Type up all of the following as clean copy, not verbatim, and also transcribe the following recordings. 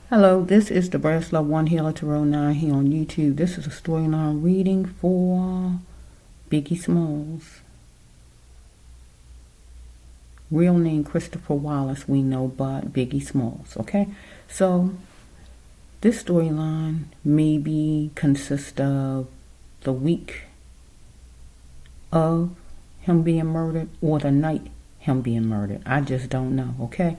Hello, this is the Brass Love 1 Healer Tarot 9 here on YouTube. This is a storyline reading for Biggie Smalls. Real name Christopher Wallace, we know, but Biggie Smalls, okay? So, this storyline maybe consists of the week of him being murdered or the night him being murdered. I just don't know, okay?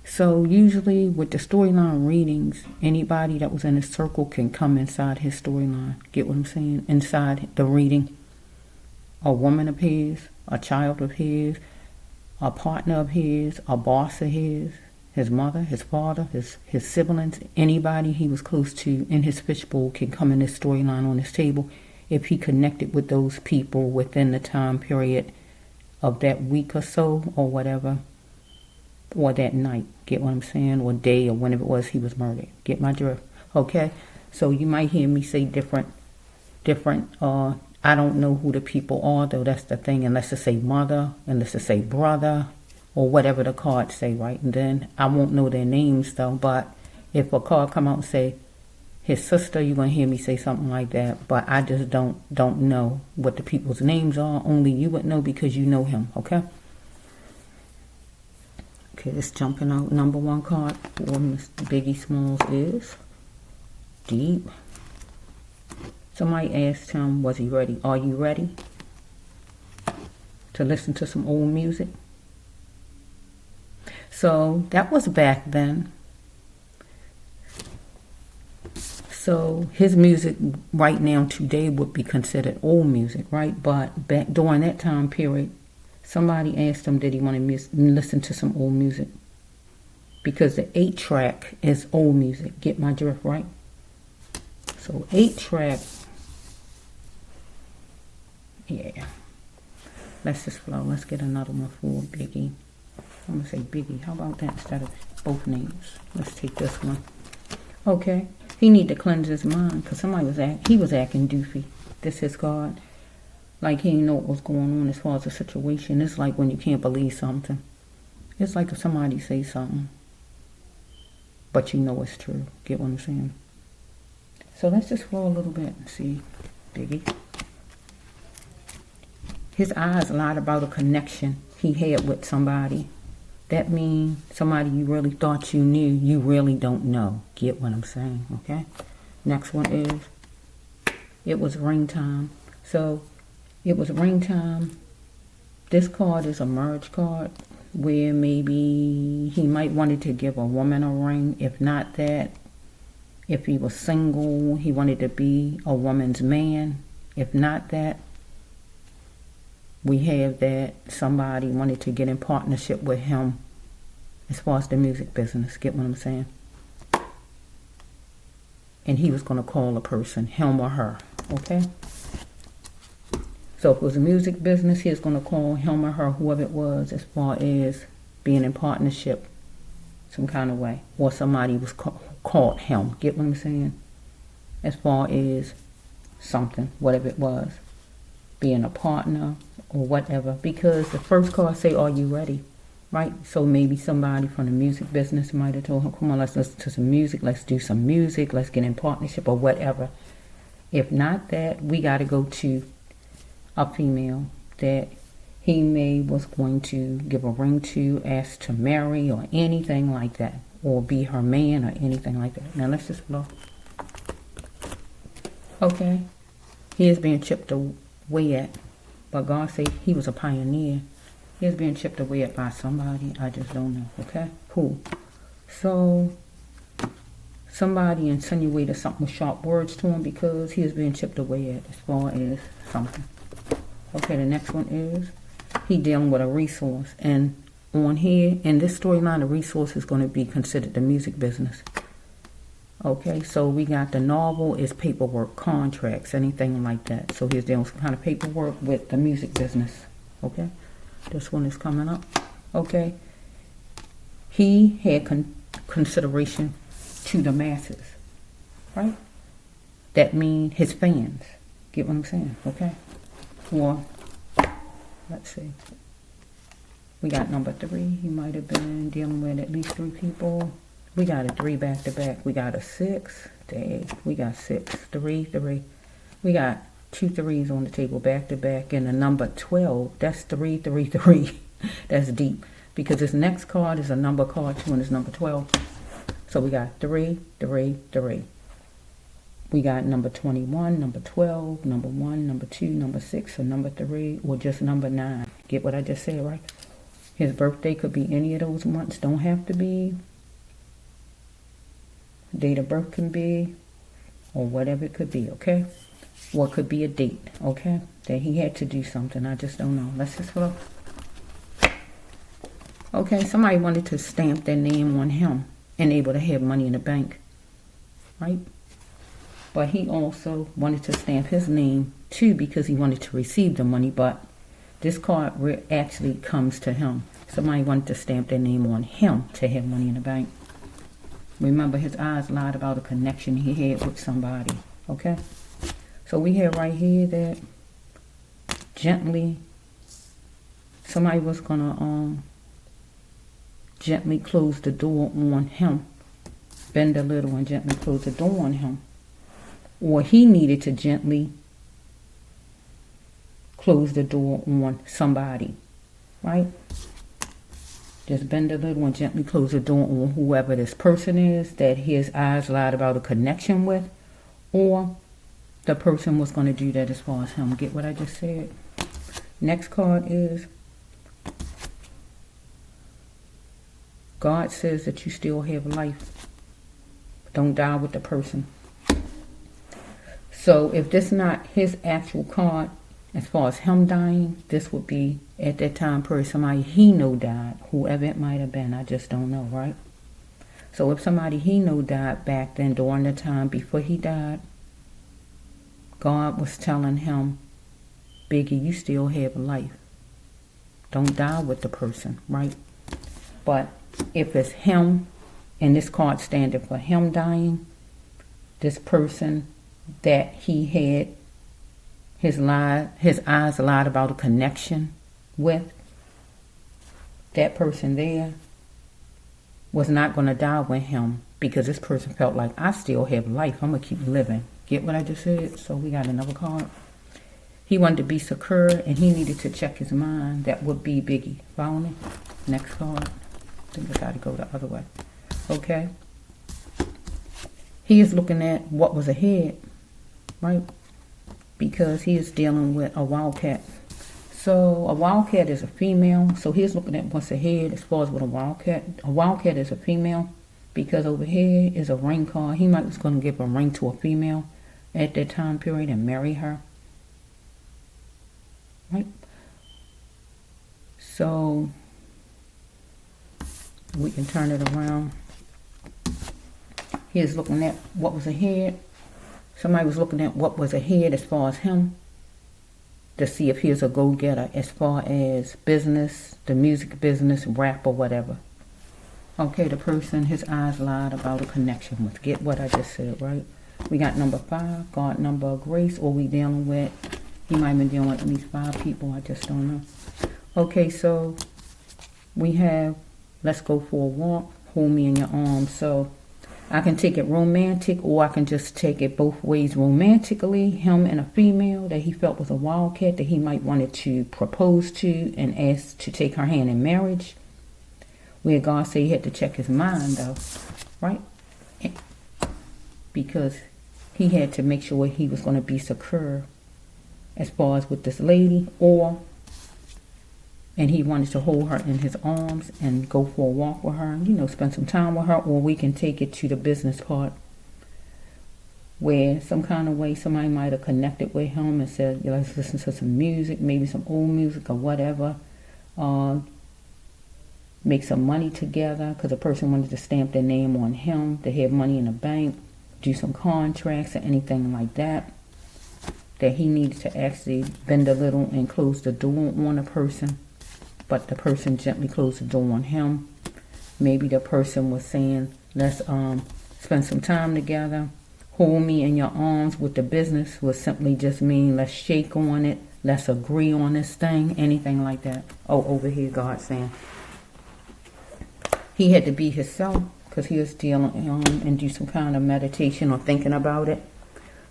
So usually with the storyline readings, anybody that was in his circle can come inside his storyline. Get what I'm saying? Inside the reading. A woman of his, a child of his, a partner of his, a boss of his mother, his father, his siblings, anybody he was close to in his fishbowl can come in this storyline on his table if he connected with those people within the time period of that week or so or whatever. Or that night, get what I'm saying, or day, or whenever it was he was murdered. Get my drift, okay? So you might hear me say different, I don't know who the people are, though, that's the thing, unless it say mother, unless it say brother, or whatever the cards say, right? And then I won't know their names, though, but if a card come out and say his sister, you're going to hear me say something like that, but I just don't know what the people's names are. Only you would know because you know him, okay? Okay, it's jumping out. Number one card for Mr. Biggie Smalls is Deep. Somebody asked him, was he ready? Are you ready to listen to some old music? So that was back then. So his music right now today would be considered old music, right? But back during that time period, somebody asked him, did he want to listen to some old music? Because the 8-track is old music. Get my drift, right? So 8-track, yeah. Let's just flow. Let's get another one for Biggie. I'm going to say Biggie. How about that instead of both names? Let's take this one. Okay. He need to cleanse his mind because he was acting doofy. This his card. Like he didn't know what was going on as far as the situation. It's like when you can't believe something. It's like if somebody says something, but you know it's true. Get what I'm saying? So let's just flow a little bit and see Biggie. His eyes lied about a connection he had with somebody. That means somebody you really thought you knew, you really don't know. Get what I'm saying, okay? Next one is, it was ring time. So, it was ring time. This card is a marriage card where maybe he might wanted to give a woman a ring. If not that, if he was single, he wanted to be a woman's man. If not that, we have that somebody wanted to get in partnership with him as far as the music business. Get what I'm saying? And he was going to call a person, him or her, okay? So if it was a music business, he was going to call him or her, whoever it was, as far as being in partnership some kind of way. Or somebody was called him. Get what I'm saying? As far as something, whatever it was. Being a partner or whatever. Because the first card say, are you ready? Right? So maybe somebody from the music business might have told him, come on, let's listen to some music. Let's do some music. Let's get in partnership or whatever. If not that, we got to go to a female that he may was going to give a ring to, ask to marry or anything like that, or be her man or anything like that. Now let's just flow. Okay, he is being chipped away at, but God said he was a pioneer. He is being chipped away at by somebody. I just don't know. Okay, cool. So somebody insinuated something with sharp words to him because he is being chipped away at as far as something. Okay, the next one is he dealing with a resource. And on here, in this storyline, the resource is going to be considered the music business. Okay, so we got the novel is paperwork, contracts, anything like that. So he's dealing with some kind of paperwork with the music business. Okay, this one is coming up. Okay, he had consideration to the masses, right? That means his fans. Get what I'm saying? Okay. Or, let's see. We got number 3. He might have been dealing with at least 3 people. We got a 3 back to back. We got a 6. We got 6. 3, 3. We got 2 3s on the table back to back. And the number 12. That's 3, 3, 3. That's deep. Because this next card is a number card too, and it's number 12. So we got 3, 3, 3. We got number 21, number 12, number 1, number 2, number 6, or number 3, or just number 9. Get what I just said, right? His birthday could be any of those months. Don't have to be. Date of birth can be, or whatever it could be, okay? Or it could be a date, okay? That he had to do something. I just don't know. Let's just flow. Okay, somebody wanted to stamp their name on him and able to have money in the bank, right? But he also wanted to stamp his name too because he wanted to receive the money. But this card actually comes to him. Somebody wanted to stamp their name on him to have money in the bank. Remember, his eyes lied about a connection he had with somebody. Okay? So we have right here that gently, somebody was going to gently close the door on him. Bend a little and gently close the door on him. Or he needed to gently close the door on somebody, right? Just bend a little and gently close the door on whoever this person is that his eyes lied about a connection with, or the person was going to do that as far as him. Get what I just said? Next card is God says that you still have life. Don't die with the person. So if this not his actual card, as far as him dying, this would be at that time period somebody he know died, whoever it might have been. I just don't know, right? So if somebody he know died back then during the time before he died, God was telling him, Biggie, you still have life. Don't die with the person, right? But if it's him, and this card standing for him dying, this person that he had his eyes lied about a connection with, that person there was not going to die with him because this person felt like, I still have life. I'm going to keep living. Get what I just said? So we got another card. He wanted to be secure and he needed to check his mind. That would be Biggie. Follow me? Next card. I think I got to go the other way. Okay. He is looking at what was ahead, right? Because he is dealing with a wildcat. So a wildcat is a female. So he's looking at what's ahead as far as with a wildcat. A wildcat is a female because over here is a ring card. He might was going to give a ring to a female at that time period and marry her. Right? So we can turn it around. He is looking at what was ahead. Somebody was looking at what was ahead as far as him to see if he was a go-getter as far as business, the music business, rap or whatever. Okay, the person his eyes lied about a connection with. Get what I just said, right? We got number 5, God number of grace, or we dealing with, he might have been dealing with at least 5 people, I just don't know. Okay, so we have, let's go for a walk, hold me in your arms. So I can take it romantic, or I can just take it both ways romantically. Him and a female that he felt was a wildcat that he might wanted to propose to and ask to take her hand in marriage. Where God said he had to check his mind though, right? Because he had to make sure he was going to be secure as far as with this lady, and he wanted to hold her in his arms and go for a walk with her, you know, spend some time with her. Or we can take it to the business part where some kind of way somebody might have connected with him and said, yeah, let's listen to some music, maybe some old music or whatever. Make some money together because the person wanted to stamp their name on him to have money in the bank, do some contracts or anything like that. That he needed to actually bend a little and close the door on a person. But the person gently closed the door on him. Maybe the person was saying, let's spend some time together. Hold me in your arms. With the business would simply just mean let's shake on it. Let's agree on this thing. Anything like that. Oh, over here God saying he had to be himself because he is dealing and do some kind of meditation or thinking about it.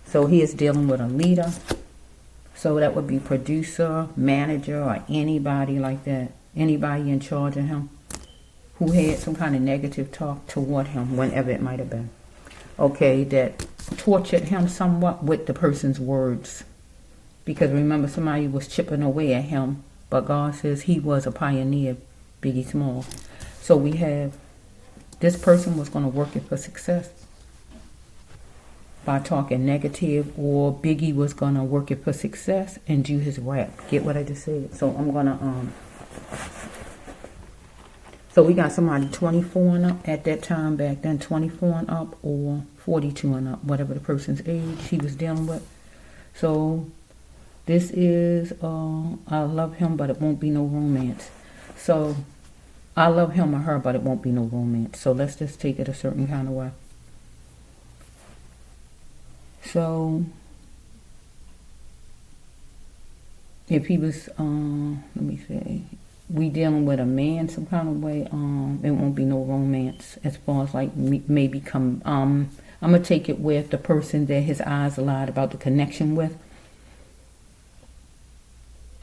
So he is dealing with a leader. So that would be producer, manager, or anybody like that. Anybody in charge of him who had some kind of negative talk toward him, whenever it might have been. Okay, that tortured him somewhat with the person's words. Because remember, somebody was chipping away at him, but God says he was a pioneer, Biggie Small. So we have, this person was going to work it for success by talking negative, or Biggie was going to work it for success and do his rap. Get what I just said? So I'm going to, so we got somebody 24 and up at that time back then, 24 and up or 42 and up, whatever the person's age he was dealing with. So this is, I love him, but it won't be no romance. So I love him or her, but it won't be no romance. So let's just take it a certain kind of way. So if he was, let me see, we dealing with a man some kind of way, it won't be no romance as far as like maybe come, I'm going to take it with the person that his eyes lied about the connection with.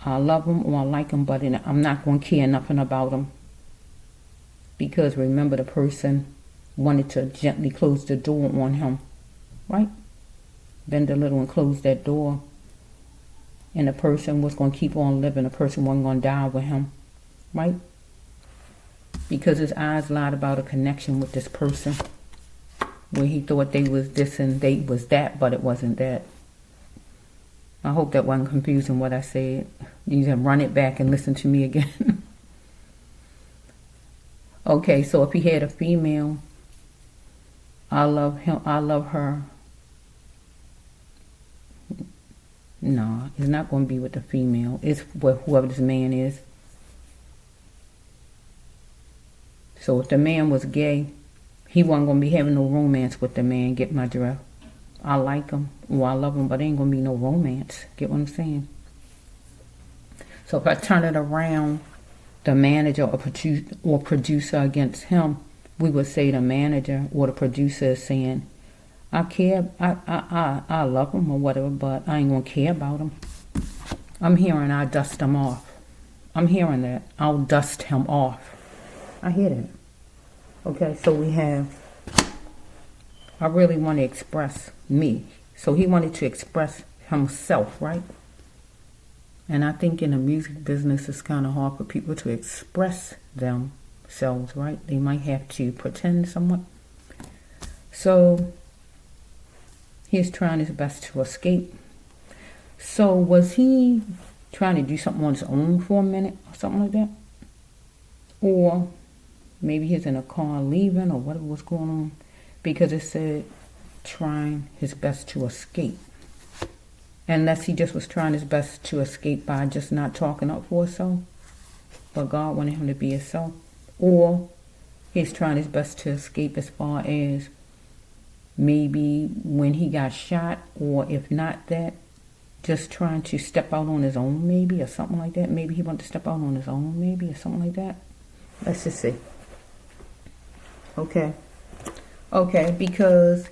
I love him or I like him, but I'm not going to care nothing about him. Because remember, the person wanted to gently close the door on him, right? Bend a little and close that door. And the person was going to keep on living. The person wasn't going to die with him, right? Because his eyes lied about a connection with this person, where he thought they was this and they was that, but it wasn't that. I hope that wasn't confusing what I said. You can run it back and listen to me again. Okay, so if he had a female, I love him, I love her. No, it's not going to be with the female. It's with whoever this man is. So if the man was gay, he wasn't going to be having no romance with the man. Get my drift? I like him, or I love him, but there ain't going to be no romance. Get what I'm saying? So if I turn it around, the manager or producer against him, we would say the manager or the producer is saying, I love him or whatever, but I ain't going to care about him. I'm hearing I dust him off. I'm hearing that. I'll dust him off. I hear that. Okay, so we have, I really want to express me. So he wanted to express himself, right? And I think in the music business, it's kind of hard for people to express themselves, right? They might have to pretend somewhat. So he's trying his best to escape. So was he trying to do something on his own for a minute or something like that? Or maybe he's in a car leaving or whatever was going on. Because it said trying his best to escape. Unless he just was trying his best to escape by just not talking up for himself. But God wanted him to be himself. Or he's trying his best to escape as far as maybe when he got shot, or if not that, just trying to step out on his own maybe, or something like that. Maybe he wanted to step out on his own maybe, or something like that. Let's just see. Okay, because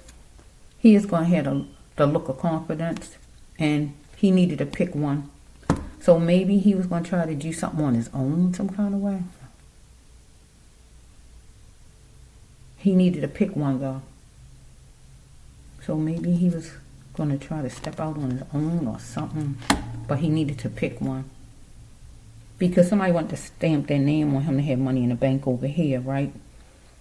he is going to have the look of confidence, and he needed to pick one. So maybe he was going to try to do something on his own some kind of way. He needed to pick one, though. So maybe he was going to try to step out on his own or something, but he needed to pick one. Because somebody wanted to stamp their name on him to have money in the bank over here, right?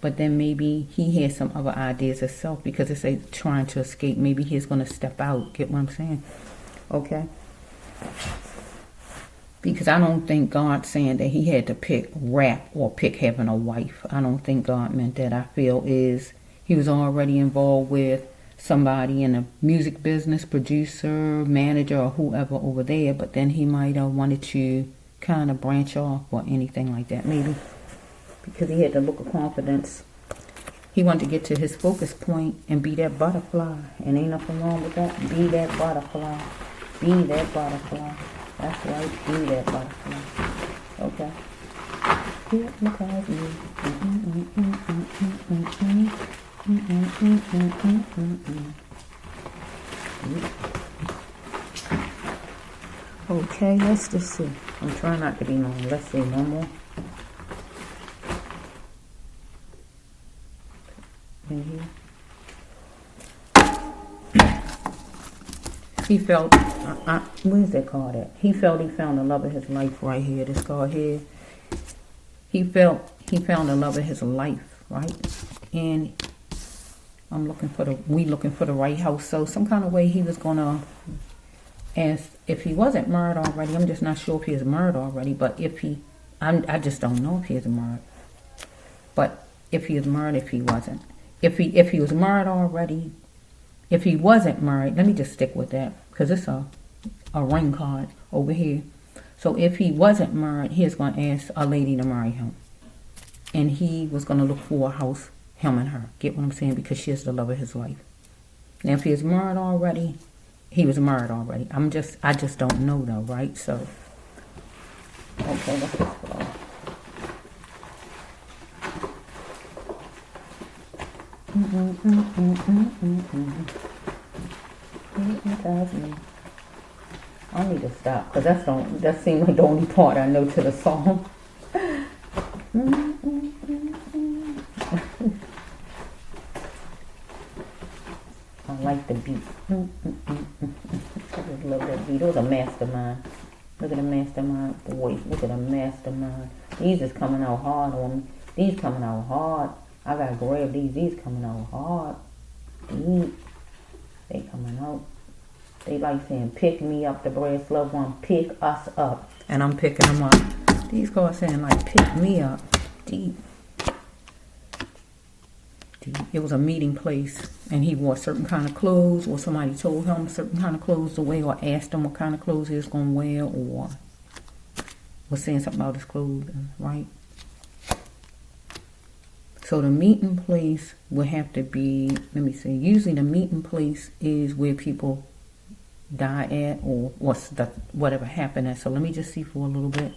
But then maybe he had some other ideas himself, because it's like trying to escape. Maybe he's going to step out. Get what I'm saying? Okay? Because I don't think God's saying that he had to pick rap or pick having a wife. I don't think God meant that. I feel is he was already involved with somebody in the music business, producer, manager, or whoever over there. But then he might have wanted to kind of branch off or anything like that, maybe. Because he had the look of confidence. He wanted to get to his focus point and be that butterfly. And ain't nothing wrong with that. Be that butterfly. Be that butterfly. That's right. Be that butterfly. Okay. Hypnotize me. Okay, let's just see. I'm trying not to be long. Let's see, no more. In here. He felt, where's that card at? He felt he found the love of his life right here. This card here. He felt he found the love of his life, right? And we looking for the right house. So some kind of way he was gonna ask if he wasn't married already. I'm just not sure if he is married already. But if he, I just don't know if he is married. But if he is married, if he wasn't, if he was married already. If he wasn't married, let me just stick with that because it's a ring card over here. So if he wasn't married, he was going to ask a lady to marry him. And he was going to look for a house, him and her. Get what I'm saying? Because she is the love of his life. Now, if he is married already, he was married already. I just don't know though, right? So, okay, let's just go. I need to stop because that seems like the only part I know to the song. I like the beat. I just love that beat. It was a mastermind. Look at the mastermind voice. Look at the mastermind. These is coming out hard on me. These coming out hard. I gotta grab these. These coming out hard. They coming out. They like saying, pick me up. The brass love one, pick us up. And I'm picking them up. These cards saying like, pick me up. Deep. It was a meeting place. And he wore certain kind of clothes. Or somebody told him certain kind of clothes to wear. Or asked him what kind of clothes he was going to wear. Or was saying something about his clothes. Right? So the meeting place would have to be, let me see, usually the meeting place is where people die at or whatever happened at. So let me just see for a little bit.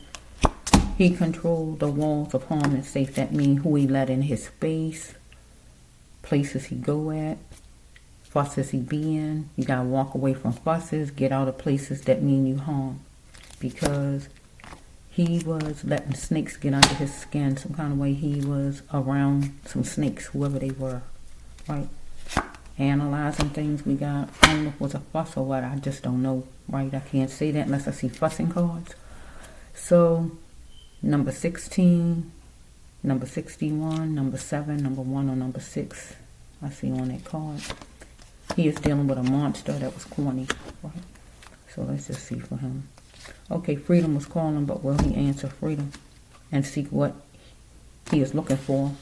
He controlled the walls of home and safe. That means who he let in his space, places he go at, fusses he be in. You got to walk away from fusses, get out of places that mean you harm. Because he was letting snakes get under his skin. Some kind of way he was around some snakes, whoever they were, right? Analyzing things we got. I don't know if it was a fuss or what. I just don't know, right? I can't say that unless I see fussing cards. So, number 16, number 61, number 7, number 1, or number 6. I see on that card. He is dealing with a monster that was corny, right? So let's just see for him. Okay, freedom was calling, but will he answer freedom and seek what he is looking for?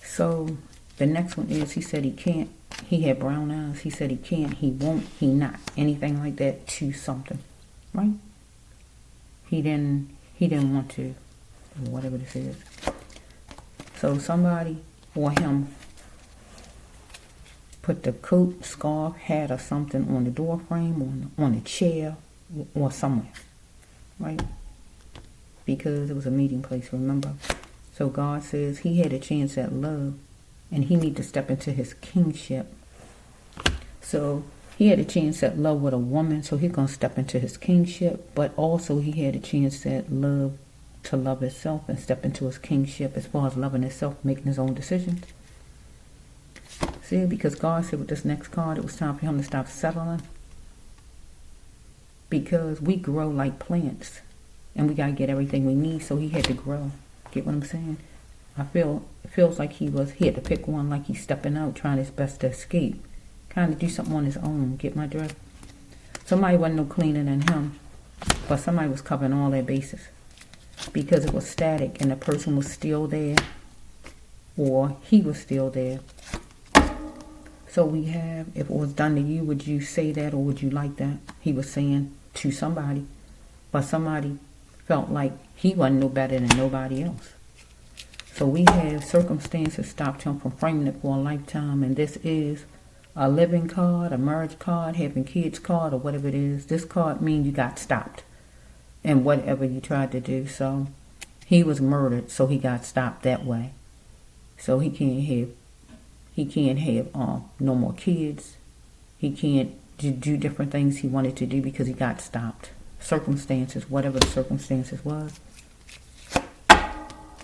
So the next one is, he said he can't. He had brown eyes. He said he can't, he won't, he not. Anything like that to something, right? He didn't want to, or whatever this is. So somebody or him put the coat, scarf, hat, or something on the door frame, on a chair, or somewhere, right? Because it was a meeting place, remember? So God says he had a chance at love, and he need to step into his kingship. So he had a chance at love with a woman, so he's going to step into his kingship. But also he had a chance at love to love himself and step into his kingship as far as loving himself, making his own decisions. See, because God said with this next card, it was time for him to stop settling. Because we grow like plants, and we got to get everything we need, so he had to grow. Get what I'm saying? It feels like he had to pick one, like he's stepping out, trying his best to escape. Kind of do something on his own. Get my drift? Somebody wasn't no cleaner than him, but somebody was covering all their bases. Because it was static, and the person was still there, or he was still there. So we have, if it was done to you, would you say that, or would you like that? He was saying to somebody, but somebody felt like he wasn't no better than nobody else. So we have circumstances stopped him from framing it for a lifetime, and this is a living card, a marriage card, having kids card, or whatever it is. This card means you got stopped in whatever you tried to do. So he was murdered, so he got stopped that way. So he can't have no more kids. He can't do different things he wanted to do because he got stopped. Circumstances, whatever the circumstances was.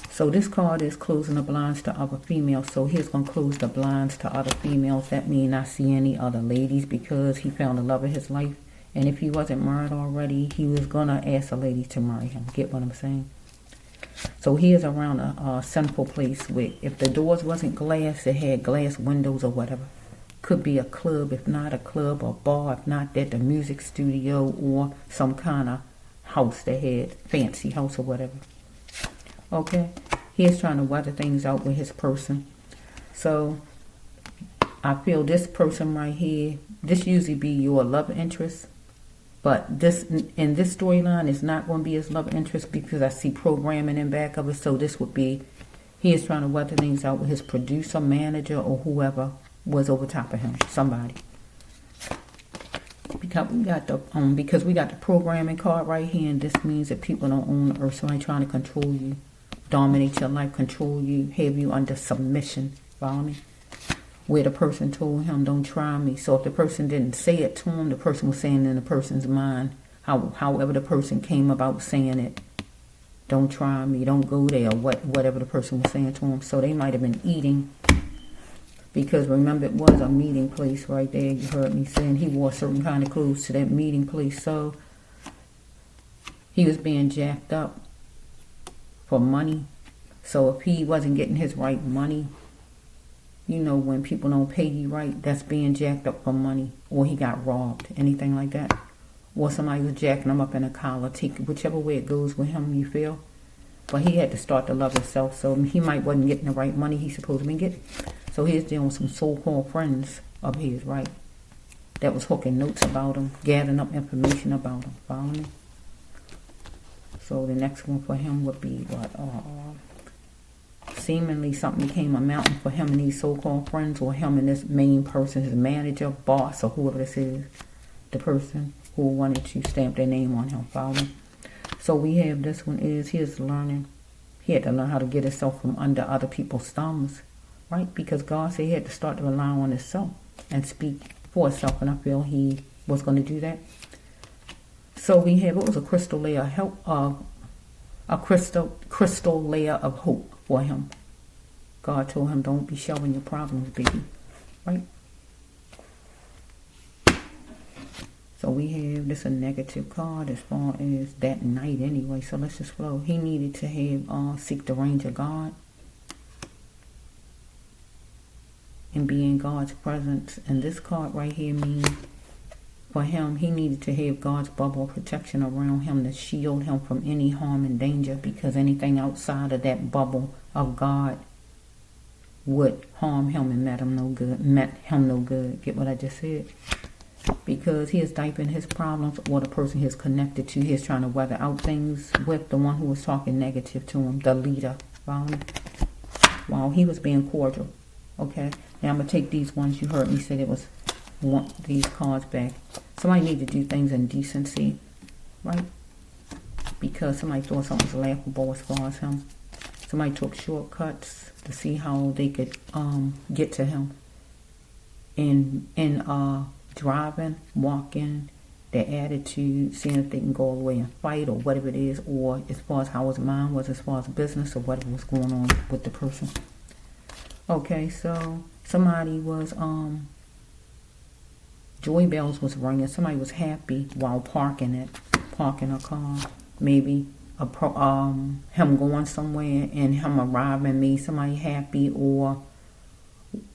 So this card is closing the blinds to other females. So he's going to close the blinds to other females. That means not see any other ladies because he found the love of his life. And if he wasn't married already, he was going to ask a lady to marry him. Get what I'm saying? So he is around a sinful place where if the doors wasn't glass, it had glass windows or whatever. Could be a club, if not a club, or bar, if not that, the music studio or some kind of house that had fancy house or whatever. Okay? He is trying to weather things out with his person. So I feel this person right here, this usually be your love interest. But this in this storyline is not going to be his love interest because I see programming in back of it. So this would be, he is trying to weather things out with his producer, manager, or whoever was over top of him. Somebody. Because we got the programming card right here, and this means that people don't own the earth. Somebody trying to control you, dominate your life, control you, have you under submission. Follow me? Where the person told him, don't try me. So if the person didn't say it to him, the person was saying in the person's mind, however the person came about saying it, don't try me, don't go there, whatever the person was saying to him. So they might have been eating, because remember it was a meeting place right there. You heard me saying he wore certain kind of clothes to that meeting place. So he was being jacked up for money. So if he wasn't getting his right money, you know, when people don't pay you right, that's being jacked up for money. Or he got robbed, anything like that. Or somebody was jacking him up in a collar, whichever way it goes with him, you feel. But he had to start to love himself, so he might wasn't getting the right money he's supposed to be getting. So he's dealing with some so-called friends of his, right? That was hooking notes about him, gathering up information about him. Follow me? So the next one for him would be what? Seemingly something became a mountain for him and these so-called friends, or him and this main person, his manager, boss, or whoever this is, the person who wanted to stamp their name on him. Follow me? So we have this one is, he had to learn how to get himself from under other people's thumbs, right? Because God said he had to start to rely on himself and speak for himself, and I feel he was going to do that. So we have, it was a crystal layer of help, a crystal layer of hope for him. God told him, don't be showing your problems, baby. Right? So we have this a negative card as far as that night anyway. So let's just flow. He needed to have seek the range of God and be in God's presence. And this card right here means for him, he needed to have God's bubble of protection around him to shield him from any harm and danger, because anything outside of that bubble of God would harm him and meant him no good. Get what I just said? Because he is typing his problems, or the person he's connected to, he's trying to weather out things with the one who was talking negative to him, the leader. While he was being cordial. Okay, now I'm going to take these ones you heard me say that was want these cards back. Somebody need to do things in decency, right? Because somebody thought something was laughable as far as him. Somebody took shortcuts to see how they could get to him. In driving, walking, their attitude, seeing if they can go away and fight or whatever it is, or as far as how his mind was, as far as business or whatever was going on with the person. Okay, so somebody was joy bells was ringing. Somebody was happy while parking a car. Maybe him going somewhere and him arriving made somebody happy, or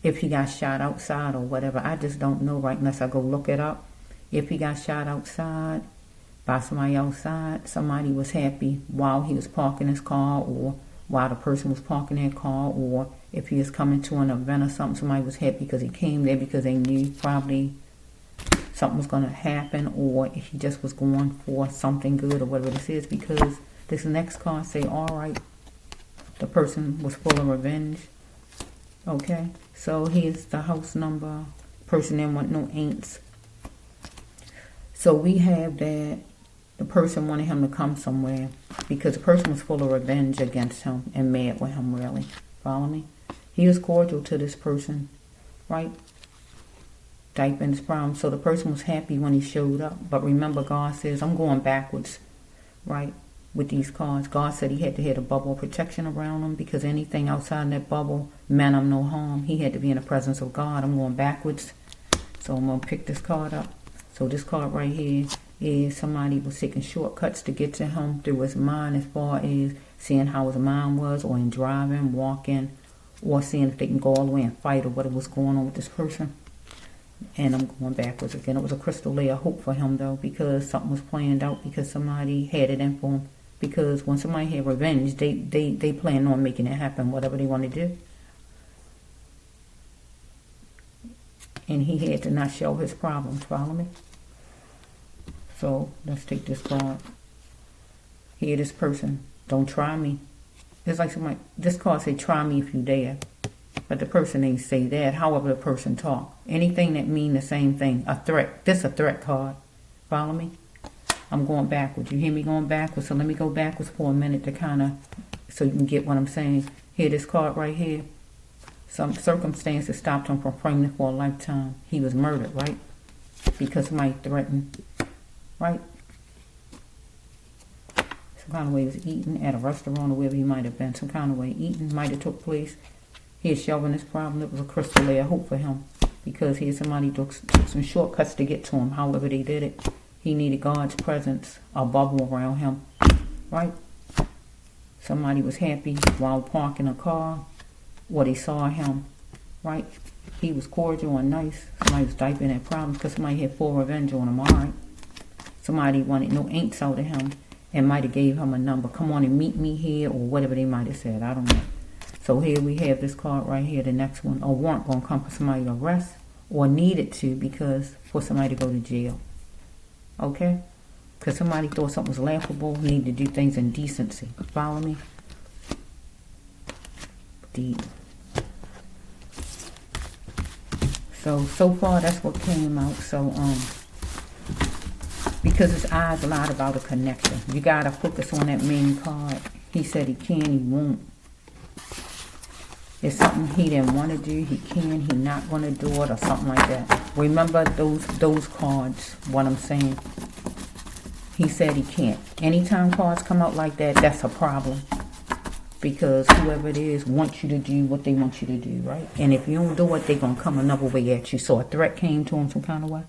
if he got shot outside or whatever. I just don't know right unless I go look it up. If he got shot outside by somebody outside, somebody was happy while he was parking his car, or while the person was parking their car, or if he was coming to an event or something, somebody was happy because he came there because they knew probably something was going to happen, or if he just was going for something good or whatever this is, because this next card say, all right, the person was full of revenge. Okay, so here's the house number. Person didn't want no ain'ts. So we have that The person wanted him to come somewhere because the person was full of revenge against him and mad with him, really. Follow me? He was cordial to this person, right? Type in his problem. So the person was happy when he showed up. But remember, God says, I'm going backwards, right? With these cards. God said he had to have a bubble of protection around him because anything outside that bubble meant him no harm. He had to be in the presence of God. I'm going backwards. So I'm going to pick this card up. So this card right here is somebody was taking shortcuts to get to him through his mind as far as seeing how his mind was or in driving, walking, or seeing if they can go all the way and fight or what was going on with this person. And I'm going backwards again. It was a crystal layer of hope for him though because something was planned out because somebody had it in for him. Because when somebody had revenge, they plan on making it happen, whatever they want to do. And he had to not show his problems, follow me? So let's take this card. Here, this person, don't try me. It's like somebody, this card say, try me if you dare. But the person ain't say that, however the person talk. Anything that mean the same thing, a threat. This a threat card, follow me? I'm going backwards. You hear me going backwards? So let me go backwards for a minute to kind of, so you can get what I'm saying. Here, this card right here. Some circumstances stopped him from framing for a lifetime. He was murdered, right? Because somebody threatened, right? Some kind of way he was eating at a restaurant or wherever he might have been. Some kind of way eating might have took place. He was shelving his problem. It was a crystal layer of hope for him. Because he had somebody took some shortcuts to get to him. However they did it. He needed God's presence, a bubble around him, right? Somebody was happy while parking a car, or they saw him, right? He was cordial and nice. Somebody was typing at problems because somebody had full revenge on him, all right? Somebody wanted no ain'ts out of him and might have gave him a number. Come on and meet me here, or whatever they might have said. I don't know. So here we have this card right here, the next one. A warrant going to come for somebody to arrest or needed to because for somebody to go to jail. Okay? Because somebody thought something was laughable, need to do things in decency. Follow me? Deep. So far that's what came out. So, because his eyes lied about a connection. You got to focus on that main card. He said he can, he won't. It's something he didn't want to do, he can, he not going to do it, or something like that. Remember those cards, what I'm saying. He said he can't. Anytime cards come out like that, that's a problem. Because whoever it is wants you to do what they want you to do, right? And if you don't do it, they're going to come another way at you. So a threat came to him some kind of way.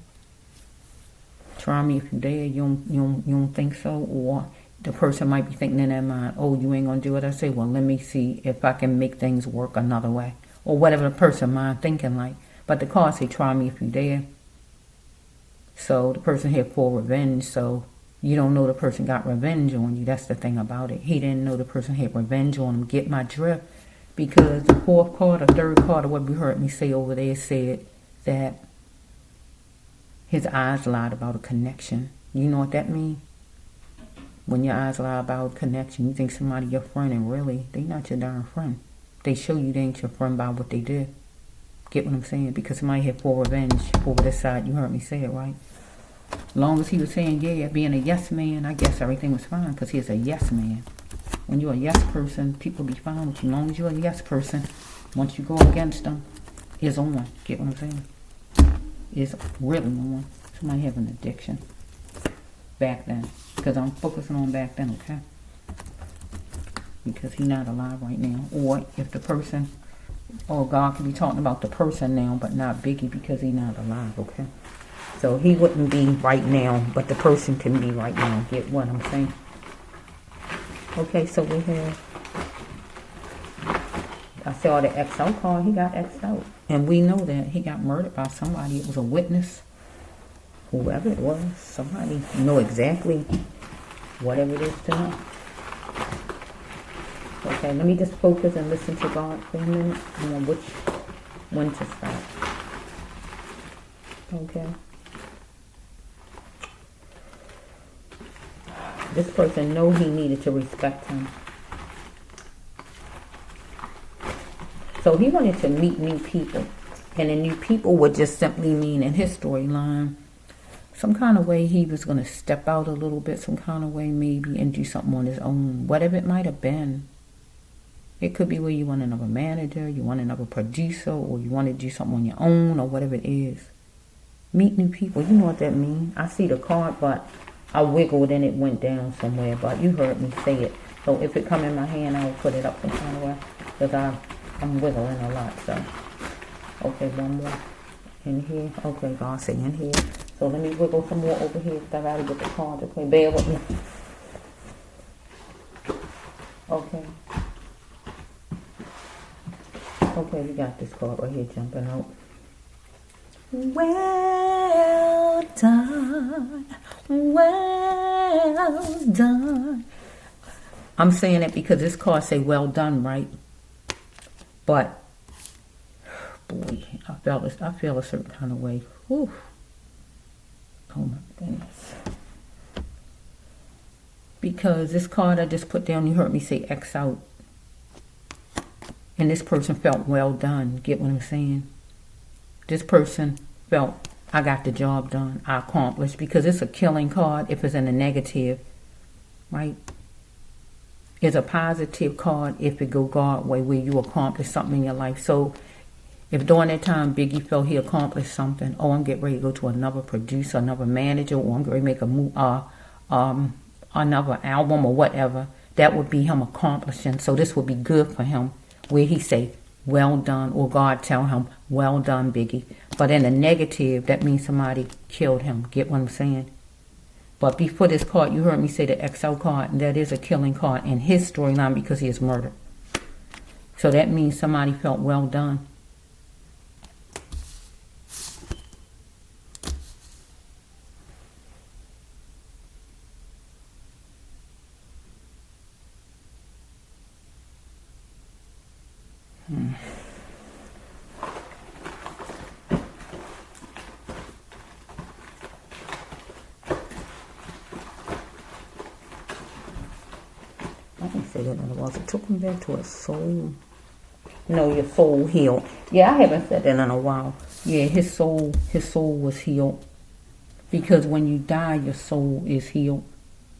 Try me if you dare. You don't think so? Or the person might be thinking in their mind, oh, you ain't going to do it. I say, well, let me see if I can make things work another way. Or whatever the person mind thinking like. But the cards say, try me if you dare. So the person had full revenge. So you don't know the person got revenge on you. That's the thing about it. He didn't know the person had revenge on him. Get my drift? Because the fourth card or third card, or what you heard me say over there, said that his eyes lied about a connection. You know what that means? When your eyes lie about connection, you think somebody your friend, and really, they not your darn friend. They show you they ain't your friend by what they did. Get what I'm saying? Because somebody had full revenge over this side. You heard me say it, right? As long as he was saying, yeah, being a yes man, I guess everything was fine because he's a yes man. When you're a yes person, people be fine with you. As long as you're a yes person, once you go against them, it's on. Get what I'm saying? It's really on. Somebody have an addiction. Back then. Because I'm focusing on back then, okay? Because he's not alive right now. Or if the person, or God could be talking about the person now, but not Biggie because he's not alive, okay? So he wouldn't be right now, but the person can be right now. Get what I'm saying? Okay, so we have, I saw the X out card. He got X'd out. And we know that he got murdered by somebody. It was a witness. Whoever it was, somebody know exactly whatever it is to know. Okay, let me just focus and listen to God for a minute on when to stop. Okay. This person know he needed to respect him. So he wanted to meet new people. And the new people would just simply mean in his storyline, some kind of way he was going to step out a little bit, some kind of way maybe, and do something on his own, whatever it might have been. It could be where you want another manager, you want another producer, or you want to do something on your own, or whatever it is. Meet new people, you know what that means. I see the card, but I wiggled and it went down somewhere, but you heard me say it. So if it come in my hand, I'll put it up some kind of way, because I'm wiggling a lot, so. Okay, one more in here. Okay, God say in here. So let me wiggle some more over here, because I gotta get the card. Okay, bear with me. Okay. Okay, we got this card right here jumping out. Well done. Well done. I'm saying it because this card say well done, right? But boy, I feel a certain kind of way. Whew. Oh my goodness. Because this card I just put down, you heard me say X out. And this person felt well done. Get what I'm saying? This person felt, I got the job done. I accomplished. Because it's a killing card if it's in a negative. Right? It's a positive card if it go God way, where you accomplish something in your life. So if during that time Biggie felt he accomplished something, oh, I'm getting ready to go to another producer, another manager, or I'm going to make a move, another album or whatever, that would be him accomplishing. So this would be good for him, where he say, well done, or God tell him, well done, Biggie. But in a negative, that means somebody killed him. Get what I'm saying? But before this card, you heard me say the XL card, and that is a killing card in his storyline because he is murdered. So that means somebody felt well done. I can say that in a while. It took him back to his soul. No, your soul healed. Yeah, I haven't said that in a while. Yeah, his soul was healed. Because when you die, your soul is healed.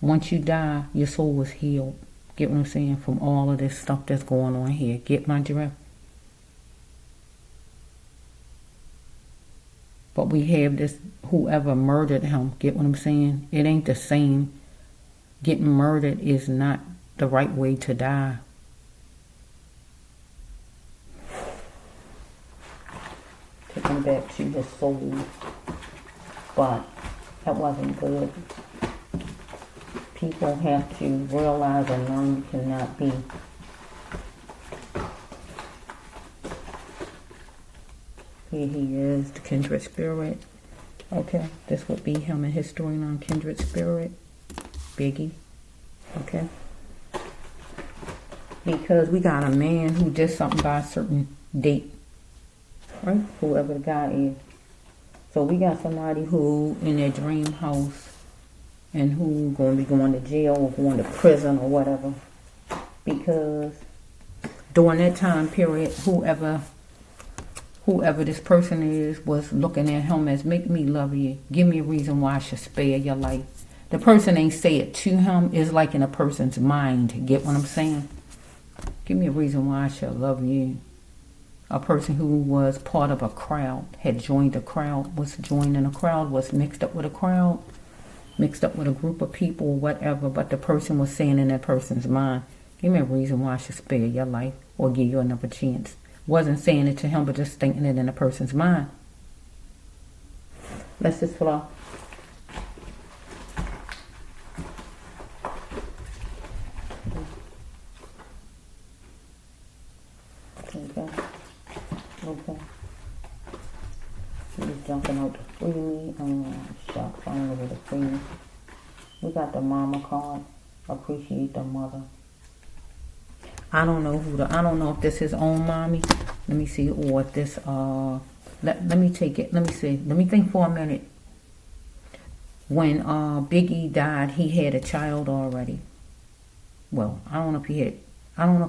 Once you die, your soul was healed. Get what I'm saying? From all of this stuff that's going on here. Get my drift? But we have this, whoever murdered him. Get what I'm saying? It ain't the same. Getting murdered is not the right way to die. Take him back to his soul. But that wasn't good. People have to realize and learn you cannot be. Here he is, the kindred spirit. Okay, this would be him and his storyline, kindred spirit. Biggie. Okay. Because we got a man who did something by a certain date. Right? Whoever the guy is. So we got somebody who in their dream house and who going to be going to jail or going to prison or whatever. Because during that time period, whoever this person is was looking at him as, make me love you. Give me a reason why I should spare your life. The person ain't say it to him. It's like in a person's mind. Get what I'm saying? Give me a reason why I should love you. A person who was part of a crowd, had joined a crowd, was joining a crowd, was mixed up with a crowd, mixed up with a group of people, whatever. But the person was saying in that person's mind, give me a reason why I should spare your life or give you another chance. Wasn't saying it to him, but just thinking it in a person's mind. Let's just flow. Okay. He's jumping out to free me. Shock falling over the free me. We got the mama card. Appreciate the mother. I don't know I don't know if this is his own mommy. Let me see, or if this let me take it. Let me see. Let me think for a minute. When Biggie died, he had a child already. Well, I don't know if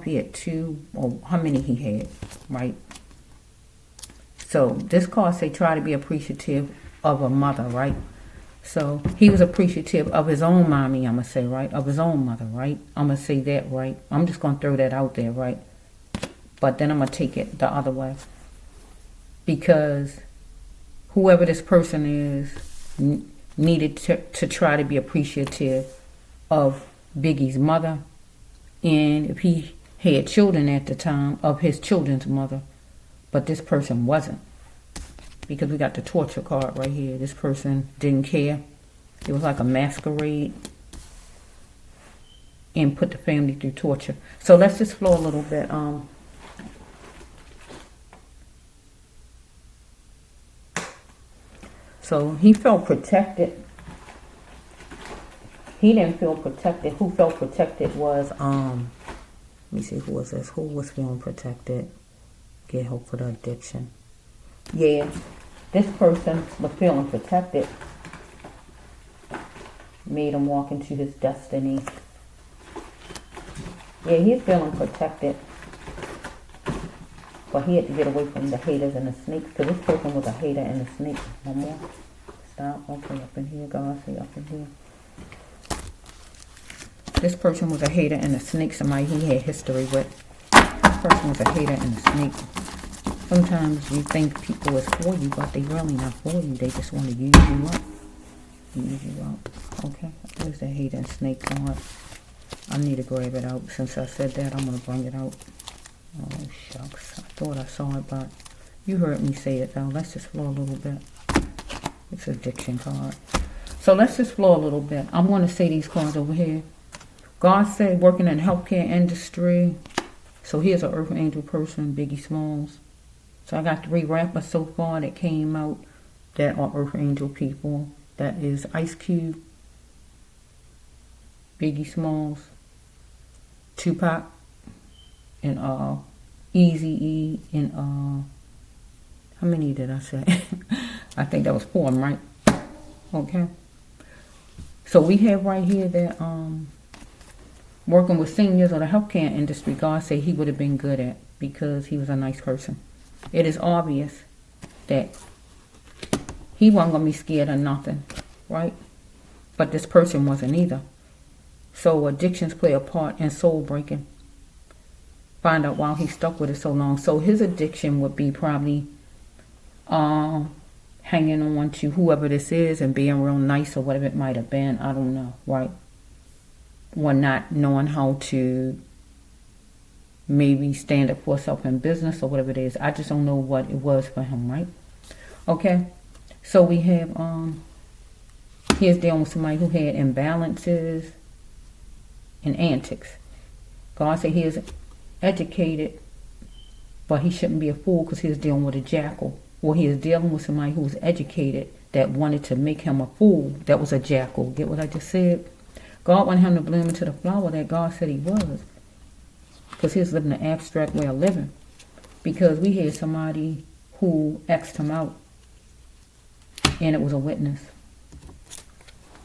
he had two or how many he had, right? So this card say try to be appreciative of a mother, right? So he was appreciative of his own mommy, I'm going to say, right? Of his own mother, right? I'm going to say that, right? I'm just going to throw that out there, right? But then I'm going to take it the other way. Because whoever this person is needed to try to be appreciative of Biggie's mother. And if he had children at the time, of his children's mother. But this person wasn't. Because we got the torture card right here. This person didn't care. It was like a masquerade. And put the family through torture. So let's just flow a little bit. So he felt protected. He didn't feel protected. Who felt protected was, let me see, who was this? Who was feeling protected? Get help for the addiction. Yeah, this person was feeling protected. Made him walk into his destiny. Yeah, he's feeling protected. But he had to get away from the haters and the snakes. Because this person was a hater and a snake. One more. Stop. Okay, up in here, God. Say up in here. This person was a hater and a snake. Somebody he had history with. This person was a hater and a snake. Sometimes you think people is for you, but they really not for you. They just want to use you up. Use you up. Okay. There's the hater and snake card. I need to grab it out. Since I said that, I'm going to bring it out. Oh, shucks. I thought I saw it, but you heard me say it, though. Let's just flow a little bit. It's addiction card. So let's just flow a little bit. I'm going to say these cards over here. God said working in the healthcare industry. So here's an Earth Angel person, Biggie Smalls. So I got 3 rappers so far that came out that are Earth Angel people. That is Ice Cube, Biggie Smalls, Tupac, and Eazy-E, and how many did I say? I think that was 4 of them, right? Okay. So we have right here that working with seniors or the healthcare industry, God said he would have been good at because he was a nice person. It is obvious that he wasn't going to be scared of nothing, right? But this person wasn't either. So addictions play a part in soul breaking. Find out why he stuck with it so long. So his addiction would be probably hanging on to whoever this is and being real nice or whatever it might have been. I don't know, right? Or not knowing how to maybe stand up for herself in business or whatever it is. I just don't know what it was for him, right? Okay. So we have, here's dealing with somebody who had imbalances and antics. God said he is educated, but he shouldn't be a fool because he is dealing with a jackal. Or he is dealing with somebody who was educated that wanted to make him a fool that was a jackal. Get what I just said? God wanted him to bloom into the flower that God said he was. Because he was living an abstract way of living. Because we had somebody who X'd him out. And it was a witness.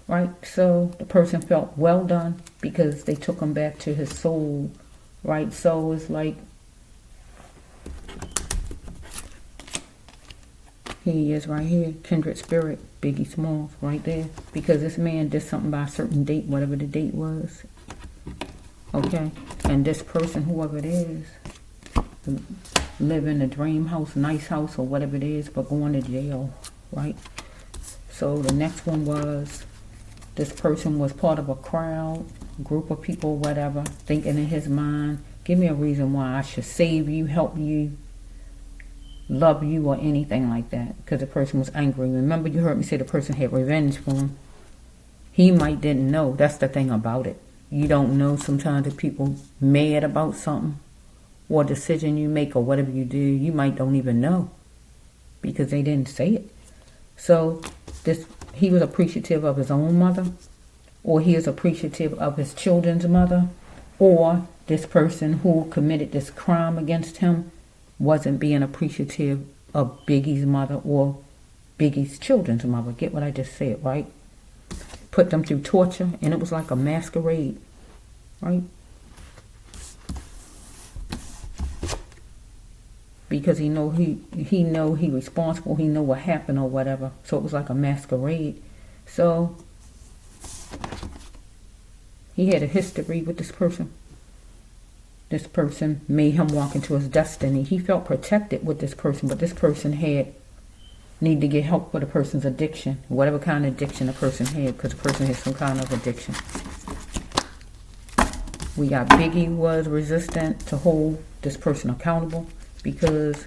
Right? So the person felt well done because they took him back to his soul. Right? So it's like, here he is right here. Kindred spirit. Biggie Smalls right there. Because this man did something by a certain date. Whatever the date was. Okay? And this person, whoever it is, live in a dream house, nice house, or whatever it is, but going to jail, right? So the next one was, this person was part of a crowd, group of people, whatever, thinking in his mind, give me a reason why I should save you, help you, love you, or anything like that, because the person was angry. Remember, you heard me say the person had revenge for him. He might didn't know. That's the thing about it. You don't know sometimes if people mad about something or a decision you make or whatever you do, you might don't even know because they didn't say it. So he was appreciative of his own mother, or he is appreciative of his children's mother, or this person who committed this crime against him wasn't being appreciative of Biggie's mother or Biggie's children's mother. Get what I just said, right? Put them through torture, and it was like a masquerade, right? Because he know he responsible, he know what happened or whatever. So it was like a masquerade. So he had a history with this person. This person made him walk into his destiny. He felt protected with this person, but this person need to get help for the person's addiction, whatever kind of addiction the person had, because the person has some kind of addiction. We got Biggie was resistant to hold this person accountable because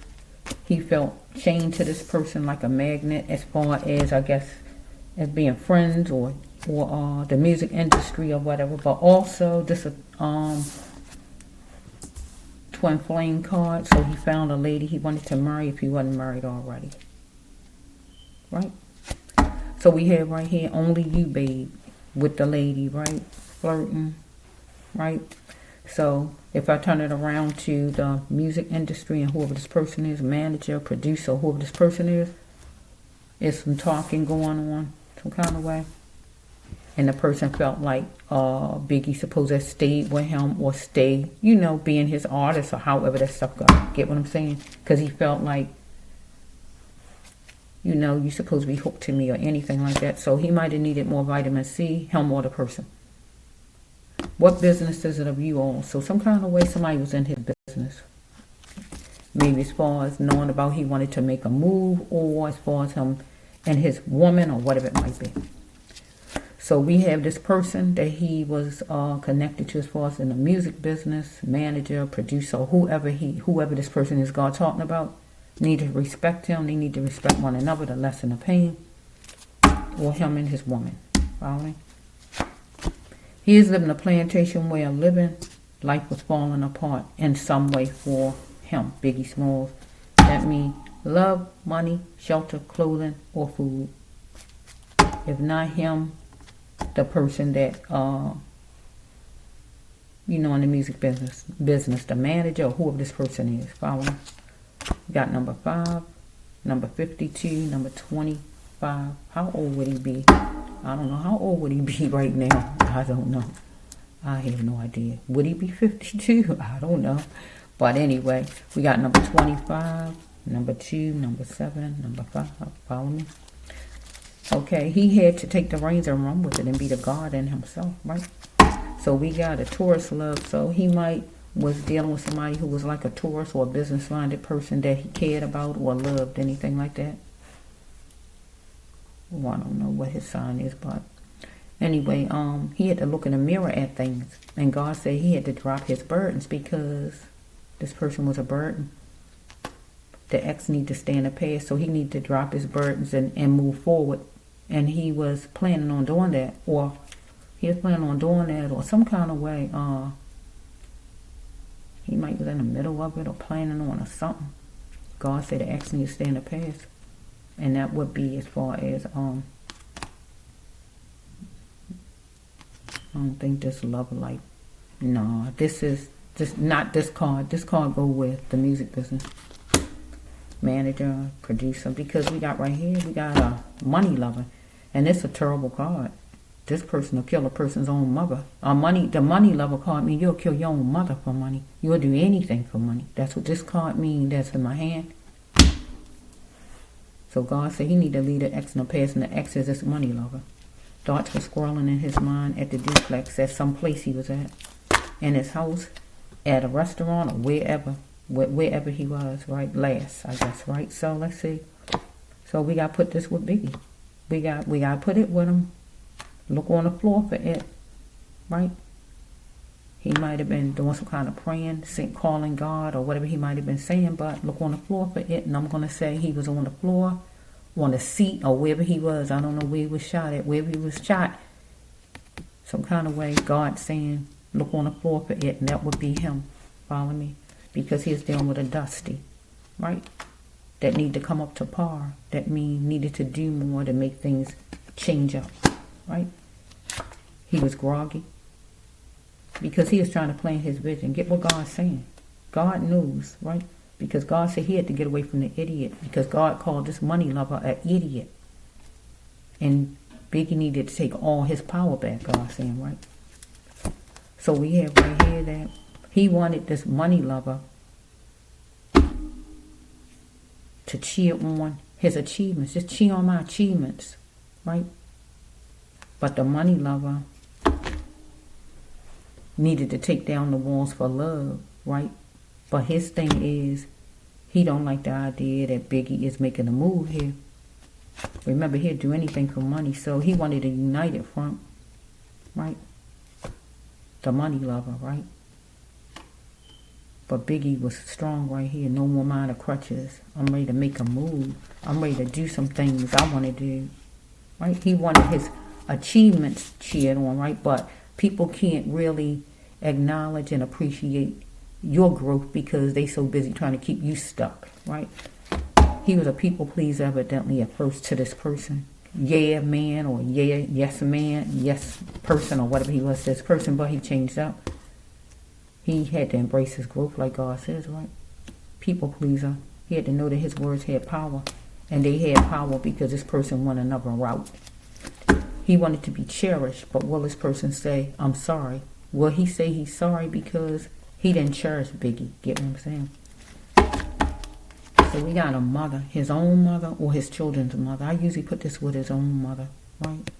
he felt chained to this person like a magnet, as far as, I guess, as being friends or the music industry or whatever. But also this twin flame card, so he found a lady he wanted to marry if he wasn't married already. Right? So we have right here, only you, babe, with the lady, right? Flirting, right? So if I turn it around to the music industry and whoever this person is, manager, producer, whoever this person is some talking going on some kind of way. And the person felt like Biggie supposed to stay with him or stay, being his artist or however that stuff goes. Get what I'm saying? Because he felt like, you're supposed to be hooked to me or anything like that. So he might have needed more vitamin C, him or the person. What business is it of you all? So some kind of way somebody was in his business. Maybe as far as knowing about he wanted to make a move, or as far as him and his woman or whatever it might be. So we have this person that he was connected to as far as in the music business, manager, producer, whoever this person is God talking about. Need to respect him. They need to respect one another to lessen the pain. Or him and his woman. Following? He is living a plantation way of living. Life was falling apart in some way for him, Biggie Smalls. That means love, money, shelter, clothing, or food. If not him, the person that, in the music business, the manager, or whoever this person is. Following? We got number 5, number 52, number 25. How old would he be? I don't know. How old would he be right now? I don't know. I have no idea. Would he be 52? I don't know. But anyway, we got number 25, number 2, number 7, number 5. Follow me? Okay, he had to take the reins and run with it and be the God in himself, right? So we got a Taurus love. So he was dealing with somebody who was like a Taurus or a business-minded person that he cared about or loved, anything like that. Well, I don't know what his sign is, but anyway, he had to look in the mirror at things. And God said he had to drop his burdens because this person was a burden. The ex needed to stay in the past, so he needed to drop his burdens and move forward. And he was planning on doing that, or some kind of way. He might be in the middle of it or planning on or something. God said the ex needs to stay in the past. And that would be as far as, I don't think this love life. No, this is just not this card. This card go with the music business. Manager, producer, because we got right here, we got a money lover. And it's a terrible card. This person will kill a person's own mother. The money lover card means you'll kill your own mother for money. You'll do anything for money. That's what this card means. That's in my hand. So God said he need to leave the ex in the past, and the ex is this money lover. Thoughts were swirling in his mind at the duplex, at some place he was at, in his house, at a restaurant, or wherever he was, right? Last, I guess, right? So let's see. So we got to put this with Biggie. We got to put it with him. Look on the floor for it, right? He might have been doing some kind of praying, calling God, or whatever he might have been saying, but look on the floor for it. And I'm going to say he was on the floor, on the seat, or wherever he was. I don't know where he was shot at. Wherever he was shot, some kind of way, God saying, look on the floor for it. And that would be him. Follow me? Because he's dealing with a dusty, right? That need to come up to par. That mean needed to do more to make things change up, right? He was groggy. Because he was trying to plan his vision. Get what God's saying. God knows, right? Because God said he had to get away from the idiot. Because God called this money lover an idiot. And Biggie needed to take all his power back, God's saying, right? So we have right here that he wanted this money lover to cheer on his achievements. Just cheer on my achievements, right? But the money lover needed to take down the walls for love, right? But his thing is, he don't like the idea that Biggie is making a move here. Remember, he'd do anything for money, so he wanted a united front, right? The money lover, right? But Biggie was strong right here. No more minor crutches. I'm ready to make a move. I'm ready to do some things I want to do, right? He wanted his achievements cheered on, right? But people can't really acknowledge and appreciate your growth because they so busy trying to keep you stuck, right? He was a people pleaser evidently at first to this person. Yeah man, or yeah, yes man, yes person, or whatever he was to this person, but he changed up. He had to embrace his growth like God says, right? People pleaser. He had to know that his words had power. And they had power because this person went another route. He wanted to be cherished, but will this person say, I'm sorry? Will he say he's sorry because he didn't cherish Biggie? Get what I'm saying? So we got a mother, his own mother or his children's mother. I usually put this with his own mother, right?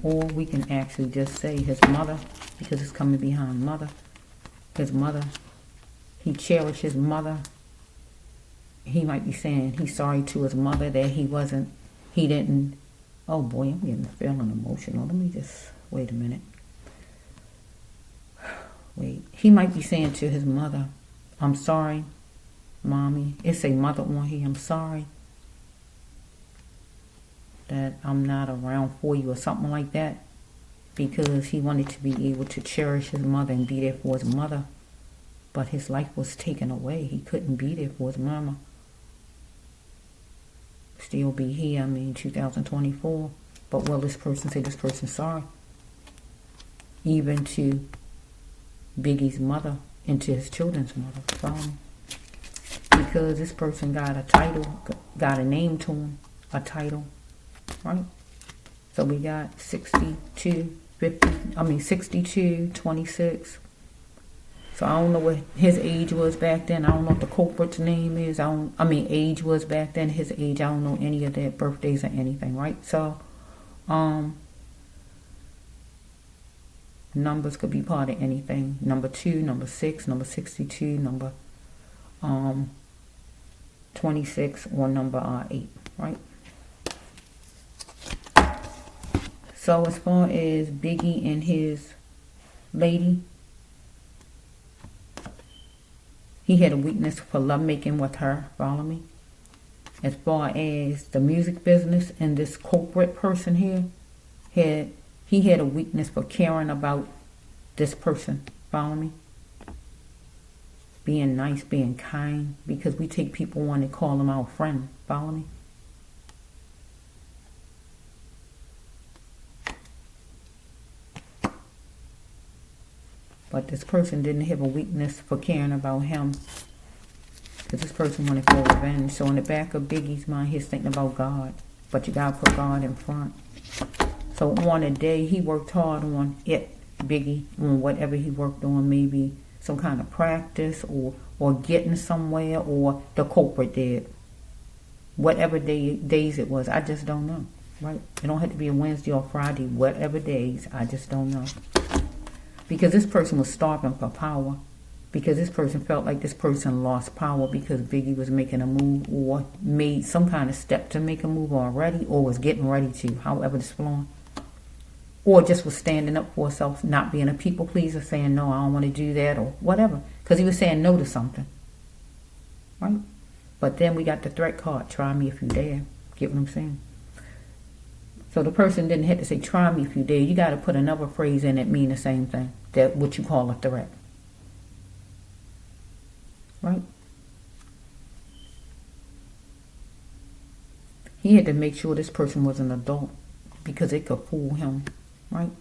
Or we can actually just say his mother, because it's coming behind mother. His mother, he cherished his mother. He might be saying he's sorry to his mother that he didn't, oh boy, I'm getting feeling emotional. Let me just, wait a minute. Wait, he might be saying to his mother, I'm sorry, mommy. It's a mother on here, I'm sorry that I'm not around for you or something like that, because he wanted to be able to cherish his mother and be there for his mother, but his life was taken away. He couldn't be there for his mama. Still be here, 2024, but will this person say this person's sorry? Even to Biggie's mother and to his children's mother, because this person got a title, got a name to him, a title, right? So we got 62, 26. So I don't know what his age was back then. I don't know what the culprit's name is. Age was back then. His age, I don't know any of their birthdays or anything, right? So, numbers could be part of anything. Number 2, number 6, number 62, number 26, or number 8, right? So as far as Biggie and his lady, he had a weakness for lovemaking with her, follow me? As far as the music business and this culprit person here, he had a weakness for caring about this person, follow me? Being nice, being kind, because we take people on and call them our friend, follow me? But this person didn't have a weakness for caring about him, because this person wanted for revenge. So in the back of Biggie's mind, he's thinking about God, but you gotta put God in front. So on a day, he worked hard on it, Biggie, on whatever he worked on, maybe some kind of practice or getting somewhere, or the culprit did. Whatever days it was, I just don't know, right? It don't have to be a Wednesday or Friday, whatever days, I just don't know. Because this person was starving for power. Because this person felt like this person lost power because Biggie was making a move, or made some kind of step to make a move already, or was getting ready to, however it's flowing. Or just was standing up for herself, not being a people pleaser, saying, no, I don't want to do that, or whatever. Because he was saying no to something. Right? But then we got the threat card, try me if you dare. Get what I'm saying? So the person didn't have to say, try me if you dare. You got to put another phrase in that mean the same thing. That what you call a threat. Right? He had to make sure this person was an adult, because it could fool him. Right?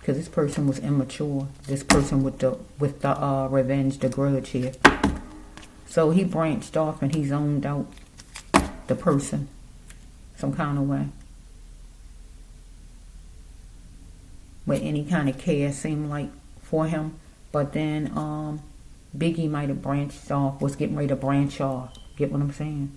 Because this person was immature. This person with the revenge, the grudge here. So he branched off and he zoned out the person some kind of way. With any kind of care seemed like for him. But then Biggie might have branched off, was getting ready to branch off. Get what I'm saying?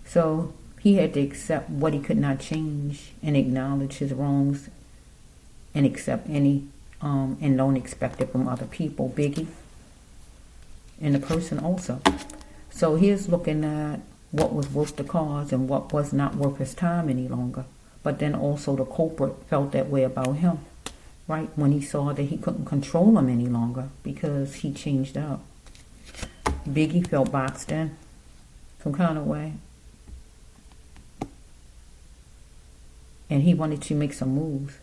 So he had to accept what he could not change and acknowledge his wrongs and accept any and don't expect it from other people, Biggie, and the person also. So he's looking at what was worth the cause and what was not worth his time any longer. But then also the culprit felt that way about him, right? When he saw that he couldn't control him any longer because he changed up. Biggie felt boxed in some kind of way. And he wanted to make some moves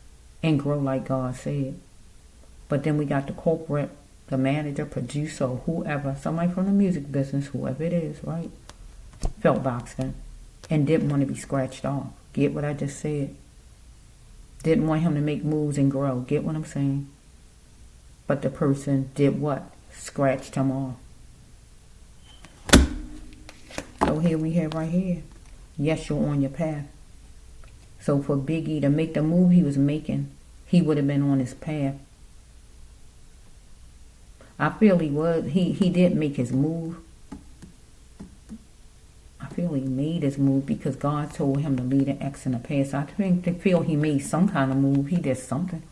and grow like God said. But then we got the culprit, the manager, producer, whoever, somebody from the music business, whoever it is, right? Felt boxed in and didn't want to be scratched off. Get what I just said? Didn't want him to make moves and grow. Get what I'm saying? But the person did what? Scratched him off. So here we have right here. Yes, you're on your path. So for Biggie to make the move he was making, he would have been on his path. I feel he was. He did make his move. I feel he made his move because God told him to lead an X in the past. I feel he made some kind of move. He did something.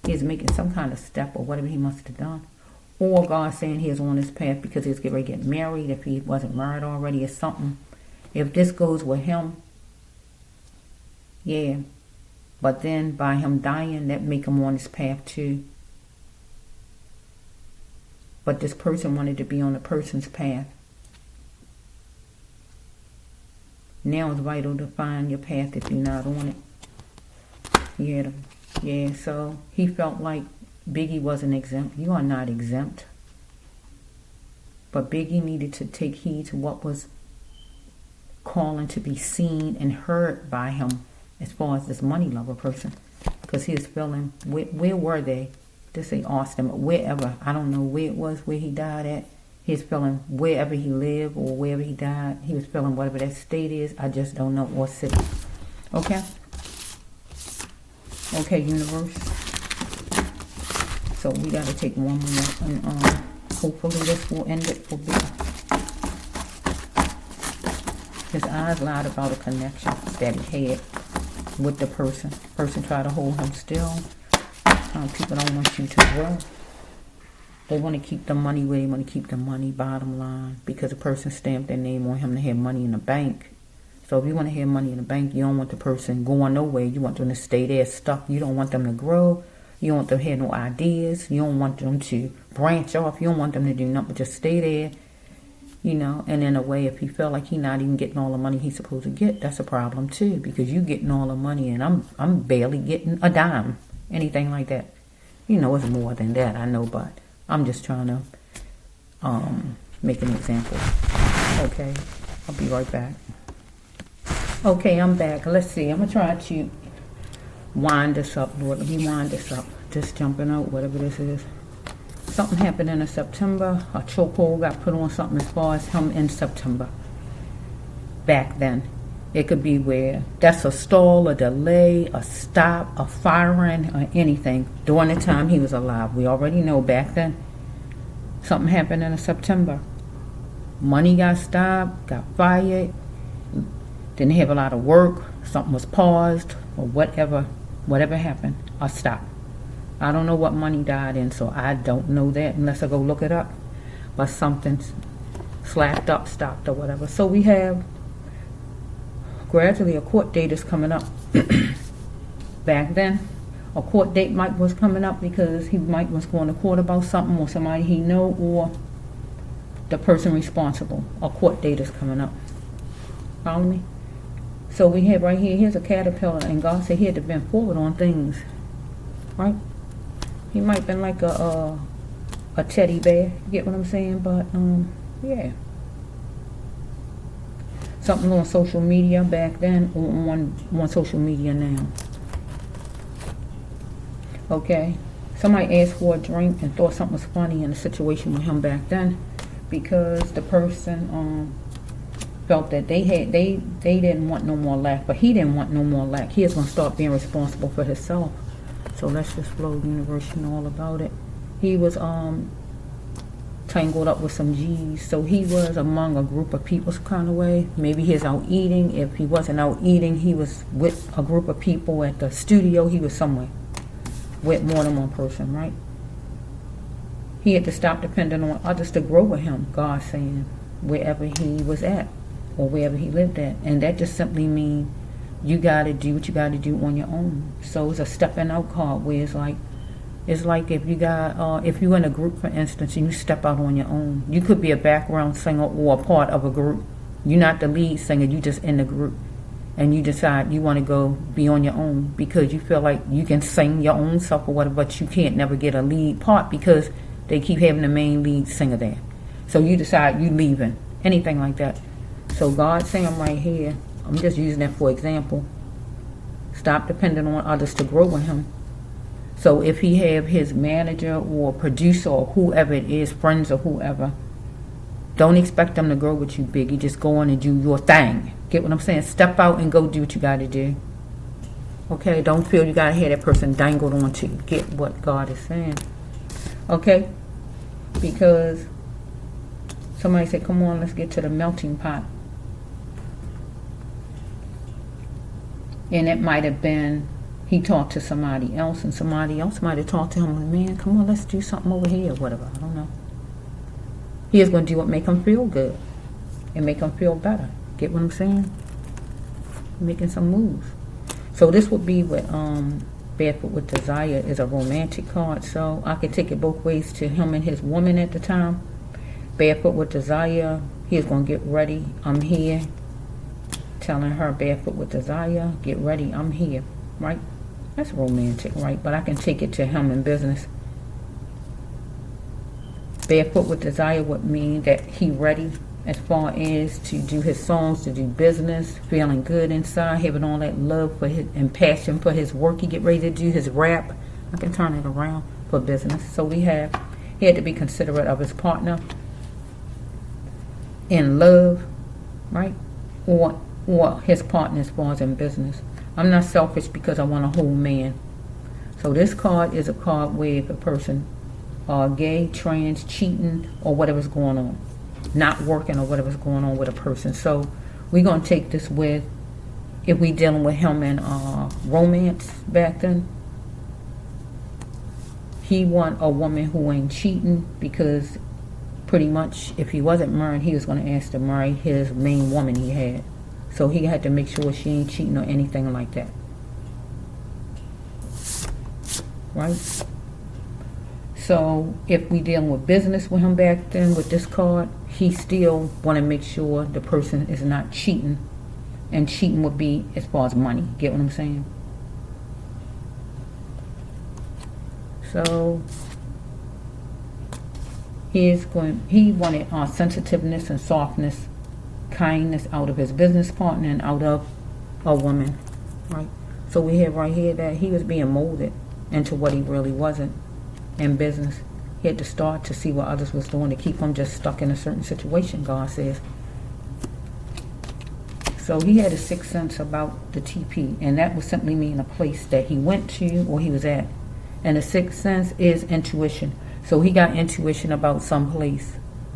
He was making some kind of step or whatever he must have done. Or God saying he was on his path because he was getting ready to get married. If he wasn't married already or something. If this goes with him, yeah. But then by him dying, that make him on his path too. But this person wanted to be on a person's path. Now it's vital to find your path if you're not on it. Yeah, so he felt like Biggie wasn't exempt. You are not exempt. But Biggie needed to take heed to what was calling to be seen and heard by him as far as this money lover person. Because he was feeling, where were they? This ain't Austin, but wherever, I don't know where it was, where he died at. He was feeling wherever he lived or wherever he died. He was feeling whatever that state is. I just don't know what city. Okay? Okay, universe. So we got to take one more. And hopefully this will end it for Biggie. His eyes lied about a connection that he had with the person. Person tried to hold him still. People don't want you to grow. They want to keep the money where they want to keep the money, bottom line. Because the person stamped their name on him to have money in the bank. So if you want to have money in the bank, you don't want the person going nowhere. You want them to stay there stuck. You don't want them to grow. You don't want them to have no ideas. You don't want them to branch off. You don't want them to do nothing but just stay there. You know, and in a way, if he felt like he's not even getting all the money he's supposed to get, that's a problem too. Because you getting all the money and I'm barely getting a dime. Anything like that. You know, it's more than that, I know, but I'm just trying to make an example. Okay, I'll be right back. Okay, I'm back. Let's see. I'm going to try to wind this up, Lord. Let me wind this up. Just jumping out, whatever this is. Something happened in September. A chokehold got put on something as far as him in September. Back then. It could be where that's a stall, a delay, a stop, a firing, or anything during the time he was alive. We already know back then something happened in September. Money got stopped, got fired, didn't have a lot of work, something was paused, or whatever happened, or stopped. I don't know what money died in, so I don't know that unless I go look it up. But something's slacked up, stopped, or whatever. So we have gradually a court date is coming up. Back then, a court date was coming up because Mike was going to court about something or somebody he know or the person responsible. A court date is coming up. Follow me? So we have right here, here's a caterpillar, and God said he had to bend forward on things. Right? He might have been like a teddy bear. You get what I'm saying? But, yeah. Something on social media back then or on social media now. Okay. Somebody asked for a drink and thought something was funny in the situation with him back then because the person felt that they didn't want no more lack, but he didn't want no more lack. He was going to start being responsible for himself. So let's just flow, universe, and all about it. He was tangled up with some G's. So he was among a group of people some kind of way. Maybe he was out eating. If he wasn't out eating, he was with a group of people at the studio. He was somewhere with more than one person, right? He had to stop depending on others to grow with him, God saying, wherever he was at or wherever he lived at. And that just simply means you got to do what you got to do on your own. So it's a stepping out card where it's like if you got, if you're in a group, for instance, and you step out on your own. You could be a background singer or a part of a group. You're not the lead singer, you just in the group. And you decide you want to go be on your own because you feel like you can sing your own stuff or whatever, but you can't never get a lead part because they keep having the main lead singer there. So you decide you leaving, anything like that. So God's saying right here, I'm just using that for example, stop depending on others to grow with him. So if he have his manager or producer or whoever it is, friends or whoever, don't expect them to grow with you, Biggie. Just go on and do your thing. Get what I'm saying? Step out and go do what you got to do. Okay? Don't feel you got to have that person dangled on to you. Get what God is saying. Okay? Because somebody said, come on, let's get to the melting pot. And it might have been he talked to somebody else and somebody else might have talked to him. Man, come on, let's do something over here or whatever. I don't know. He is going to do what make him feel good and make him feel better. Get what I'm saying? Making some moves. So this would be what Barefoot with Desire is a romantic card. So I could take it both ways to him and his woman at the time. Barefoot with Desire, he is going to get ready. I'm here. Telling her Barefoot with Desire, get ready. I'm here. Right? That's romantic, right? But I can take it to him in business. Barefoot with Desire would mean that he ready as far as to do his songs, to do business, feeling good inside, having all that love for his and passion for his work. He get ready to do his rap. I can turn it around for business. So he had to be considerate of his partner in love, right? Or his partner as far as in business. I'm not selfish because I want a whole man. So this card is a card where if a person gay, trans, cheating, or whatever's going on, not working or whatever's going on with a person. So we're going to take this with, if we dealing with him in romance back then, he want a woman who ain't cheating because pretty much if he wasn't married, he was going to ask to marry his main woman he had. So he had to make sure she ain't cheating or anything like that. Right? So if we dealing with business with him back then with this card, he still want to make sure the person is not cheating. And cheating would be as far as money. Get what I'm saying? So he wanted sensitiveness and softness, kindness out of his business partner and out of a woman, right? So we have right here that he was being molded into what he really wasn't in business. He had to start to see what others was doing to keep him just stuck in a certain situation, God says. So he had a sixth sense about the TP, and that would simply mean a place that he went to or he was at. And the sixth sense is intuition. So he got intuition about some place.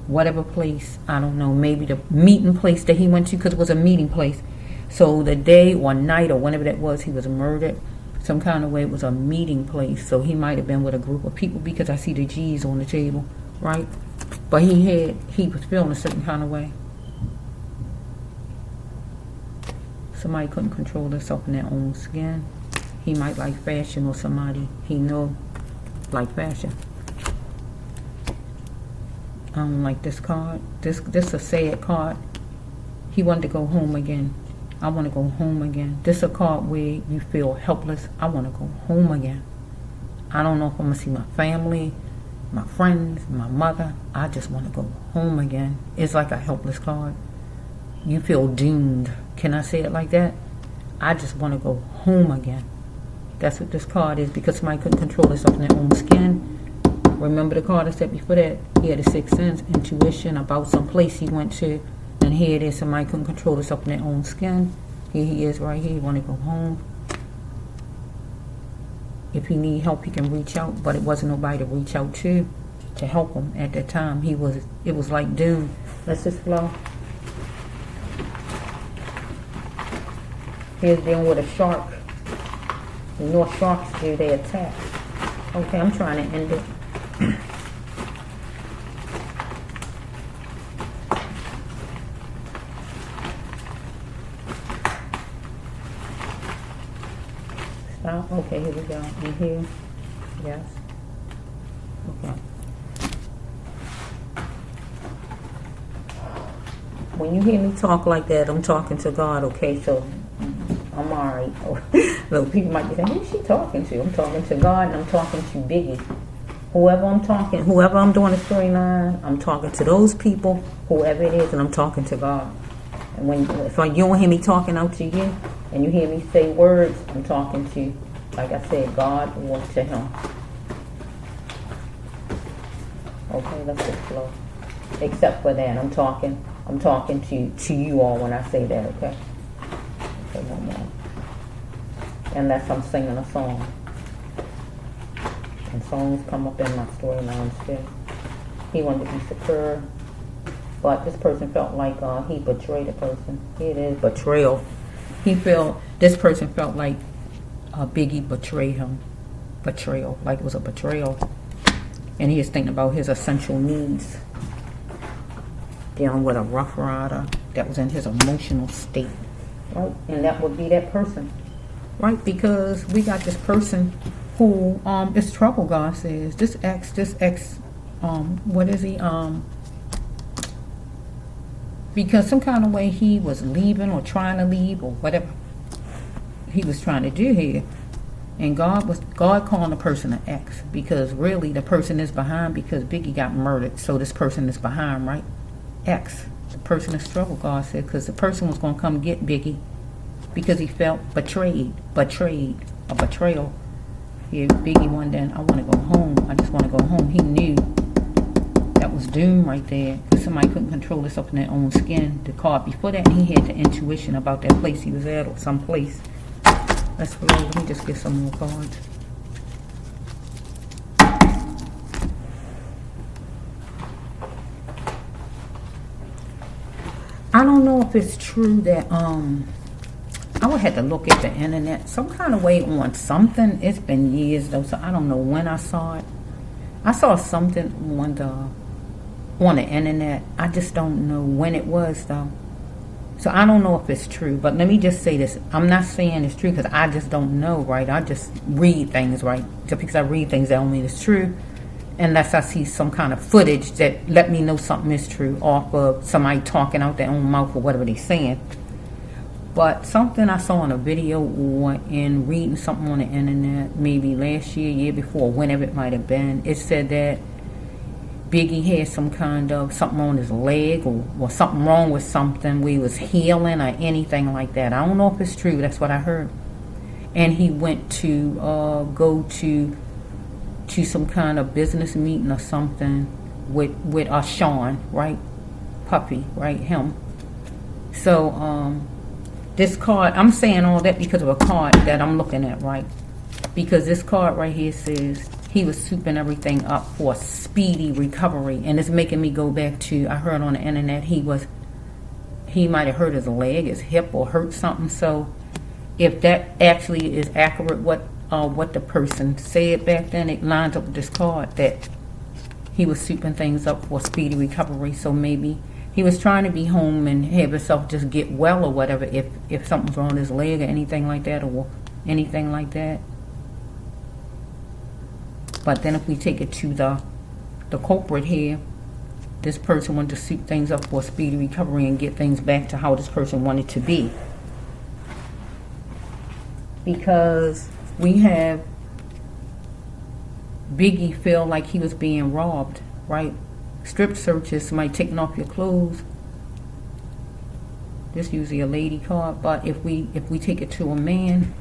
Whatever place, I don't know, maybe the meeting place that he went to, because it was a meeting place. So the day or night or whenever that was, he was murdered. Some kind of way it was a meeting place. So he might have been with a group of people because I see the G's on the table, right? But he was feeling a certain kind of way. Somebody couldn't control themselves in their own skin. He might like fashion, or somebody he know like fashion. I don't like this card. This a sad card. He wanted to go home again. I want to go home again. This a card where you feel helpless. I want to go home again. I don't know if I'm going to see my family, my friends, my mother. I just want to go home again. It's like a helpless card. You feel doomed. Can I say it like that? I just want to go home again. That's what this card is, because somebody couldn't control themselves in their own skin. Remember the card I said before that? He had a sixth sense, intuition about some place he went to. And here it is, somebody couldn't control themselves in their own skin. Here he is right here, he want to go home. If he need help, he can reach out, but it wasn't nobody to reach out to. to help him at that time. It was like doom. Let's just flow. He's dealing with a shark. You know what sharks do, they attack. Okay, I'm trying to end it. Stop. Okay, here we go. In here. Yes. Okay. When you hear me talk like that, I'm talking to God, okay? So I'm alright. Look, people might be saying, who's she talking to? I'm talking to God and I'm talking to Biggie. Whoever I'm doing a storyline, I'm talking to those people, whoever it is, and I'm talking to God. And if you don't hear me talking out to you, and you hear me say words, I'm talking to, like I said, God or to Him. Okay, let's just flow. Except for that, I'm talking to you all when I say that, okay? Okay, one more. Unless I'm singing a song. And songs come up in my storyline still. He wanted to be secure, but this person felt like he betrayed a person. Here it is, betrayal. This person felt like Biggie betrayed him. Betrayal, like it was a betrayal. And he is thinking about his essential needs. Dealing with a rough rider that was in his emotional state. Right? And that would be that person. Right? Because we got this person who is trouble, God says. This ex, what is he? Because some kind of way he was leaving or trying to leave or whatever he was trying to do here. And God calling the person an ex, because really the person is behind because Biggie got murdered. So this person is behind, right? Ex. The person is trouble, God said, because the person was going to come get Biggie because he felt betrayed, a betrayal. Yeah, Biggie one day, I want to go home. I just want to go home. He knew that was doom right there, because somebody couldn't control this up in their own skin. The card before that, he had the intuition about that place he was at or some place. Let's roll. Let me just get some more cards. I don't know if it's true that I would have to look at the internet some kind of way on something. It's been years though, so I don't know when I saw it. I saw something on the internet. I just don't know when it was though. So I don't know if it's true, but let me just say this. I'm not saying it's true because I just don't know, right? I just read things, right? Just because I read things, that don't mean it's true. Unless I see some kind of footage that let me know something is true off of somebody talking out their own mouth or whatever they're saying. But something I saw in a video or in reading something on the internet, maybe last year before, whenever it might have been, it said that Biggie had some kind of something on his leg or something wrong with something where he was healing or anything like that. I don't know if it's true. That's what I heard. And he went to go to some kind of business meeting or something with Sean, right? Puppy, right? Him. So this card, I'm saying all that because of a card that I'm looking at, right? Because this card right here says he was souping everything up for a speedy recovery. And it's making me go back to, I heard on the internet, he might have hurt his leg, his hip, or hurt something. So if that actually is accurate, what the person said back then, it lines up with this card that he was souping things up for a speedy recovery. So maybe he was trying to be home and have himself just get well or whatever if something's wrong with his leg or anything like that or anything like that. But then if we take it to the culprit here, this person wanted to soup things up for a speedy recovery and get things back to how this person wanted to be. Because we have Biggie feel like he was being robbed, right? Strip searches, somebody taking off your clothes. This usually a lady card, but if we take it to a man,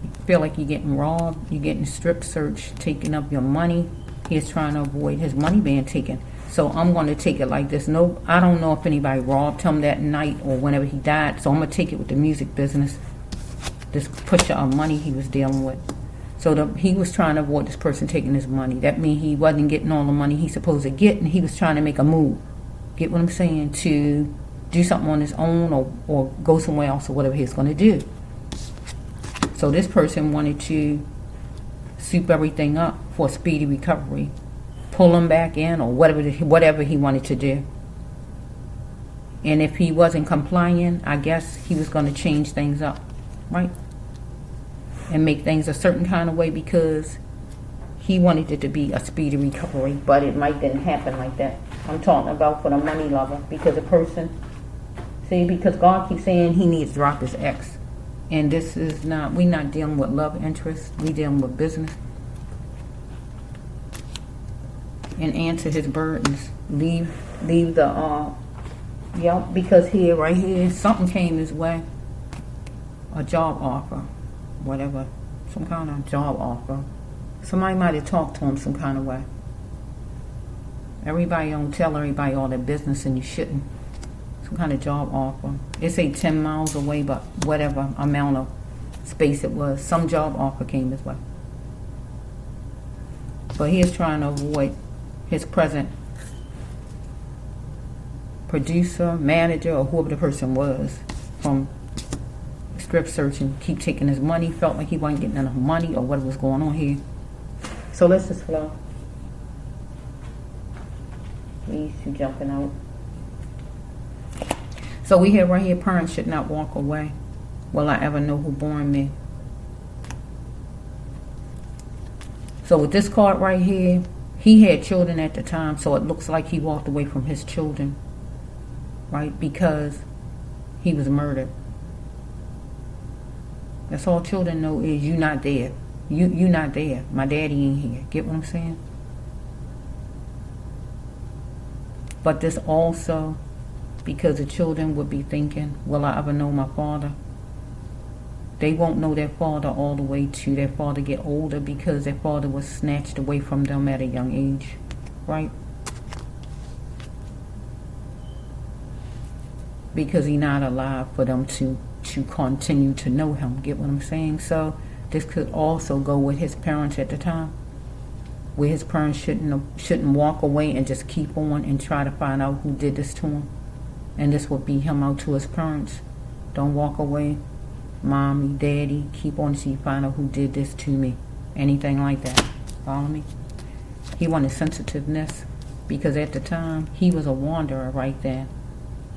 you feel like you're getting robbed, you're getting strip searched, taking up your money. He's trying to avoid his money being taken. So I'm going to take it like this. No, I don't know if anybody robbed him that night or whenever he died. So I'm going to take it with the music business. This pusher of money he was dealing with. So he was trying to avoid this person taking his money. That means he wasn't getting all the money he's supposed to get, and he was trying to make a move. Get what I'm saying? To do something on his own, or go somewhere else, or whatever he's going to do. So this person wanted to soup everything up for a speedy recovery, pull him back in, or whatever he wanted to do. And if he wasn't complying, I guess he was going to change things up, right? And make things a certain kind of way, because he wanted it to be a speedy recovery, but it might didn't happen like that. I'm talking about for the money lover, because a person, see, because God keeps saying he needs to drop his ex. And this is not, we're not dealing with love interest, we dealing with business. And answer his burdens. Leave the, because right here, something came his way. A job offer, whatever, some kind of job offer. Somebody might have talked to him some kind of way. Everybody don't tell everybody all their business, and you shouldn't. Some kind of job offer. It say 10 miles away, but whatever amount of space it was, some job offer came his way. But he is trying to avoid his present producer, manager, or whoever the person was, from strip searching, keep taking his money, felt like he wasn't getting enough money, or what was going on here. So let's just flow. These two jumping out. So we have right here, parents should not walk away. Will I ever know who born me? So with this card right here, he had children at the time, so it looks like he walked away from his children, right? Because he was murdered. That's all children know, is you not there. You not there. My daddy ain't here. Get what I'm saying? But this also, because the children would be thinking, will I ever know my father? They won't know their father all the way to their father get older, because their father was snatched away from them at a young age, right? Because he's not alive for them to continue to know him. Get what I'm saying? So this could also go with his parents at the time, where his parents shouldn't walk away and just keep on and try to find out who did this to him. And this would be him out to his parents. Don't walk away, mommy, daddy, keep on till you find out who did this to me. Anything like that. Follow me? He wanted sensitiveness, because at the time he was a wanderer right there.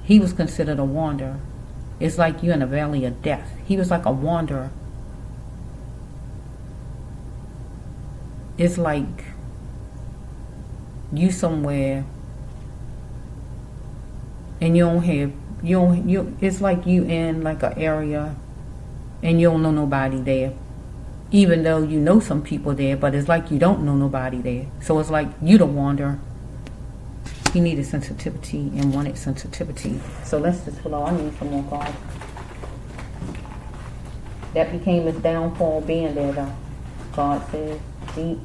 He was considered a wanderer. It's like you're in a valley of death. He was like a wanderer. It's like you somewhere and it's like you in like an area and you don't know nobody there. Even though you know some people there, but it's like you don't know nobody there. So it's like you the wanderer. He needed sensitivity and wanted sensitivity. So let's just flow. I need some more cards. That became his downfall being there, though. God says, deep.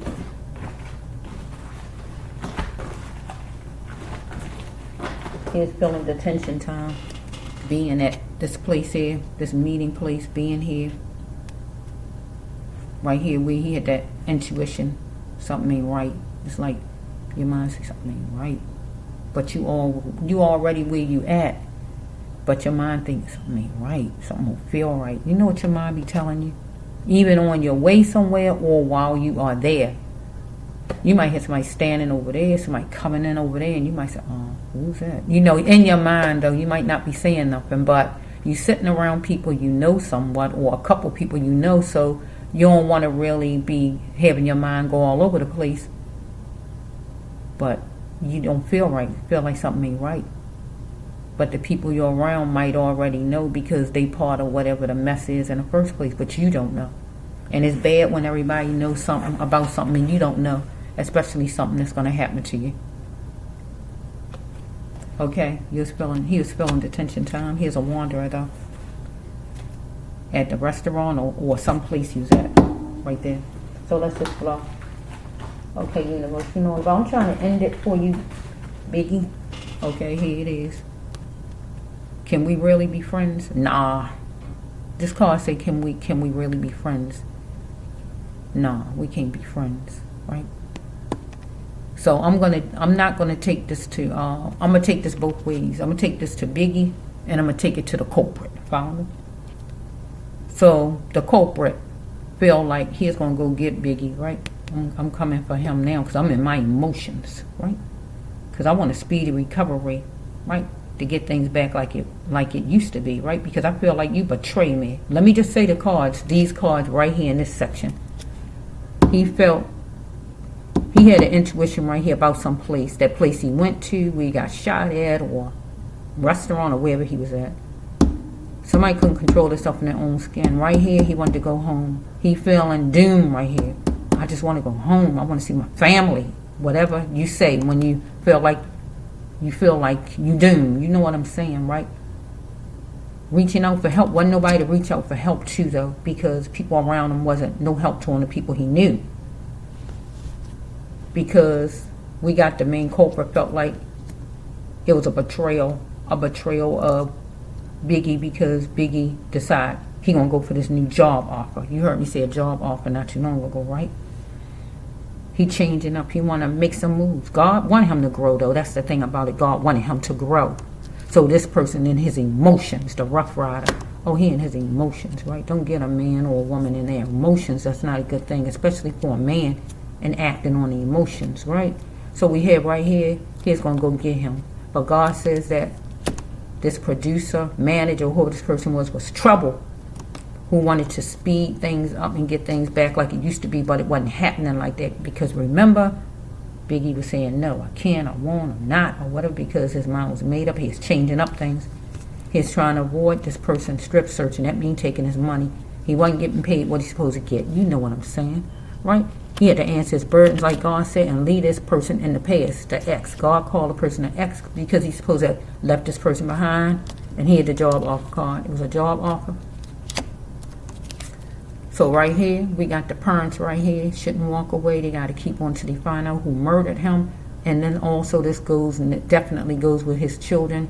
He's feeling detention time. Being at this place here, this meeting place, being here. Right here where he had that intuition. Something ain't right. It's like your mind says something ain't right. But you already where you at. But your mind thinks something ain't right. Something don't feel right. You know what your mind be telling you? Even on your way somewhere or while you are there. You might hear somebody standing over there, somebody coming in over there, and you might say, oh, who's that? You know, in your mind, though, you might not be saying nothing, but you sitting around people you know somewhat, or a couple people you know, so you don't want to really be having your mind go all over the place. But you don't feel right. You feel like something ain't right. But the people you're around might already know, because they part of whatever the mess is in the first place, but you don't know. And it's bad when everybody knows something about something and you don't know, especially something that's going to happen to you. Okay, he was feeling detention time. Here's a wanderer, though. At the restaurant or someplace he was at, right there. So let's just flow. Okay, universe, you know, if I'm trying to end it for you, Biggie. Okay, here it is. Can we really be friends? Nah. This card say, can we really be friends? Nah, we can't be friends, right? So I'm not gonna take this to, I'm gonna take this both ways. I'm gonna take this to Biggie, and I'm gonna take it to the culprit. Follow me? So the culprit feel like he's gonna go get Biggie, right? I'm coming for him now because I'm in my emotions, right? Because I want a speedy recovery, right? To get things back like it used to be, right? Because I feel like you betray me. Let me just say the cards, these cards right here in this section. He felt, he had an intuition right here about some place, that place he went to, where he got shot at, or restaurant, or wherever he was at. Somebody couldn't control themselves in their own skin. Right here, he wanted to go home. He feeling doomed right here. I just want to go home. I want to see my family. Whatever you say when you feel like you doomed. You know what I'm saying, right? Reaching out for help. Wasn't nobody to reach out for help to, though, because people around him wasn't no help to him, the people he knew. Because we got the main culprit felt like it was a betrayal of Biggie, because Biggie decided he gonna go for this new job offer. You heard me say a job offer not too long ago, right? He changing up. He want to make some moves. God wanted him to grow, though. That's the thing about it. God wanted him to grow. So this person in his emotions, the Rough Rider, oh, he in his emotions, right? Don't get a man or a woman in their emotions. That's not a good thing, especially for a man and acting on the emotions, right? So we have right here, he's going to go get him. But God says that this producer, manager, whoever this person was trouble, who wanted to speed things up and get things back like it used to be, but it wasn't happening like that. Because remember, Biggie was saying, no, I can't, I won't, I'm not, or whatever, because his mind was made up. He's changing up things. He's trying to avoid this person strip searching. That means taking his money. He wasn't getting paid what he's supposed to get. You know what I'm saying, right? He had to answer his burdens, like God said, and leave this person in the past, the ex. God called the person an ex because he's supposed to have left this person behind, and he had the job offer card. It was a job offer. So right here, we got the parents right here. Shouldn't walk away. They got to keep on till they find out who murdered him. And then also this goes, and it definitely goes with his children.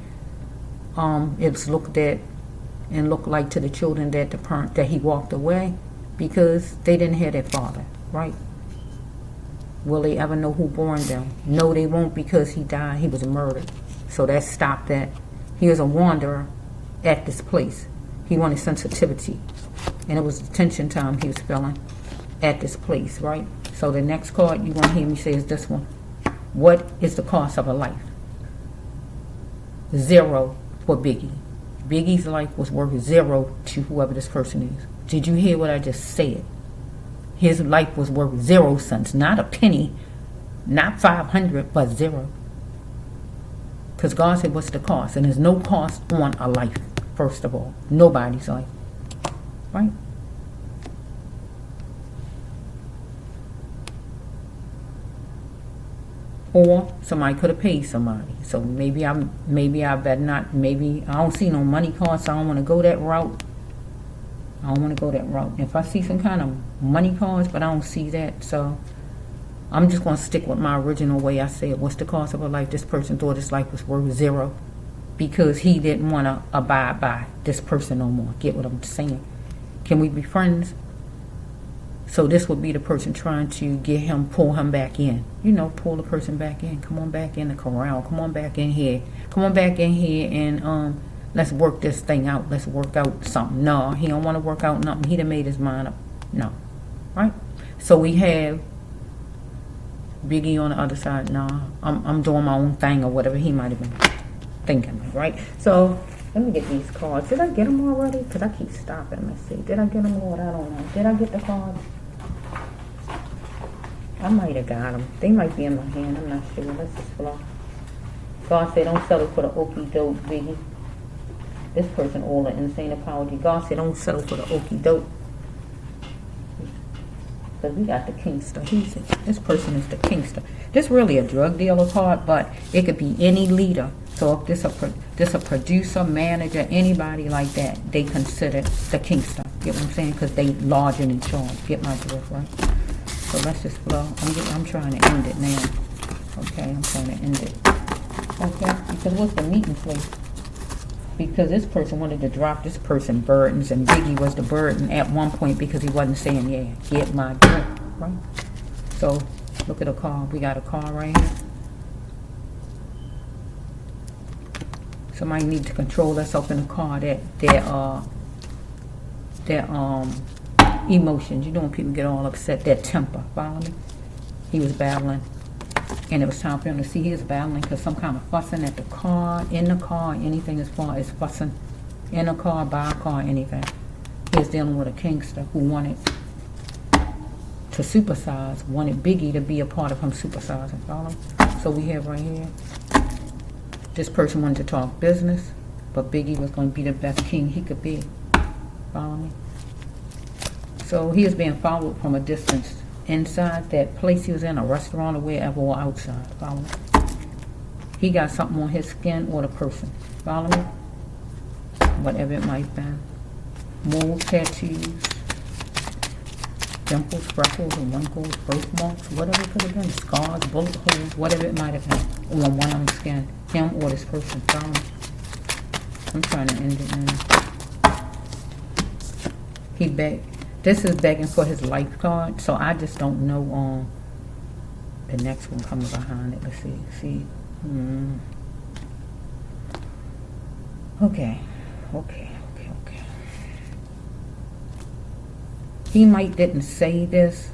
It's looked at and looked like to the children that the parent, that he walked away because they didn't have their father, right? Will they ever know who born them? No, they won't, because he died. He was murdered. So that stopped that. He was a wanderer at this place. He wanted sensitivity. And it was detention time he was feeling at this place, right? So the next card you're going to hear me say is this one. What is the cost of a life? 0 for Biggie. Biggie's life was worth 0 to whoever this person is. Did you hear what I just said? His life was worth 0 cents, not a penny, not 500, but 0. Because God said, what's the cost? And there's no cost on a life, first of all. Nobody's life. Right? Or somebody could have paid somebody. So maybe I better not, maybe I don't see no money cards, so I don't want to go that route. I don't want to go that route. If I see some kind of money cards, but I don't see that, so I'm just going to stick with my original way I said. What's the cost of a life? This person thought his life was worth 0 because he didn't want to abide by this person no more. Get what I'm saying? Can we be friends? So this would be the person trying to get him, pull him back in. You know, pull the person back in. Come on back in the corral. Come on back in here. Come on back in here and let's work this thing out. Let's work out something. No, he don't want to work out nothing. He done made his mind up. No. Right? So we have Biggie on the other side. No, I'm doing my own thing, or whatever he might have been thinking. Right? So let me get these cards. Did I get them already? Because I keep stopping. Let's see. Did I get them all? I don't know. Did I get the cards? I might have got them. They might be in my hand. I'm not sure. Let's just flow. God said, don't settle for the okie doke, Biggie. This person owed an insane apology. God said, don't settle for the okie doke. Because we got the Kingster. This person is the Kingster. This really a drug dealer card, but it could be any leader. So if this a producer, manager, anybody like that, they consider the Kingster. Get what I'm saying? Because they large and in charge. Get my drift, right? So let's just flow. I'm trying to end it now. Okay, I'm trying to end it. Okay, because what's the meeting place? because this person wanted to drop this person burdens, and Biggie was the burden at one point because he wasn't saying, yeah, get my drift, right? So look at a car. We got a car right here. Somebody need to control themselves in the car. That emotions. You know when people get all upset, that temper. Follow me? He was battling, and it was time for him to see he was battling because some kind of fussing at the car, in the car, anything as far as fussing in a car, by a car, anything. He was dealing with a gangster who wanted to supersize, wanted Biggie to be a part of him supersizing. Follow me? So we have right here, this person wanted to talk business, but Biggie was going to be the best king he could be. Follow me? So he was being followed from a distance inside that place he was in, a restaurant or wherever, or outside. Follow me? He got something on his skin or the person. Follow me? Whatever it might be. Moles, tattoos, dimples, freckles, and wrinkles, birthmarks, whatever it could have been. Scars, bullet holes, whatever it might have been on one of the skin. Him or this person. Follow me? I'm trying to end it now. He begged. This is begging for his life card, so I just don't know the next one coming behind it. Let's see. Okay. He might didn't say this.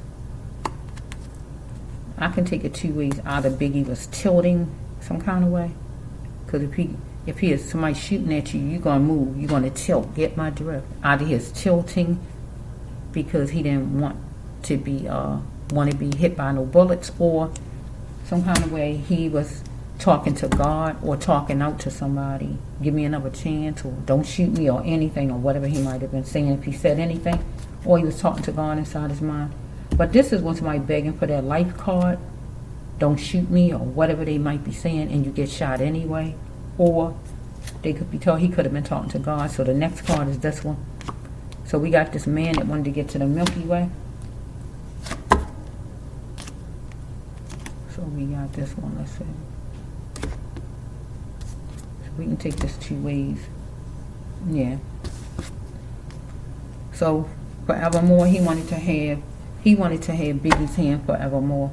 I can take it two ways. Either Biggie was tilting some kind of way, because if he is somebody shooting at you, you're gonna move. You're gonna tilt. Get my drift. Either he is tilting because he didn't want to be hit by no bullets, or some kind of way he was talking to God or talking out to somebody, give me another chance, or don't shoot me, or anything, or whatever he might have been saying if he said anything, or he was talking to God inside his mind. But this is when somebody begging for their life card, don't shoot me, or whatever they might be saying, and you get shot anyway, or they could be told he could have been talking to God. So the next card is this one. So we got this man that wanted to get to the Milky Way. So we got this one, let's see. So we can take this two ways. Yeah. So forevermore, he wanted to have Biggie's hand forevermore.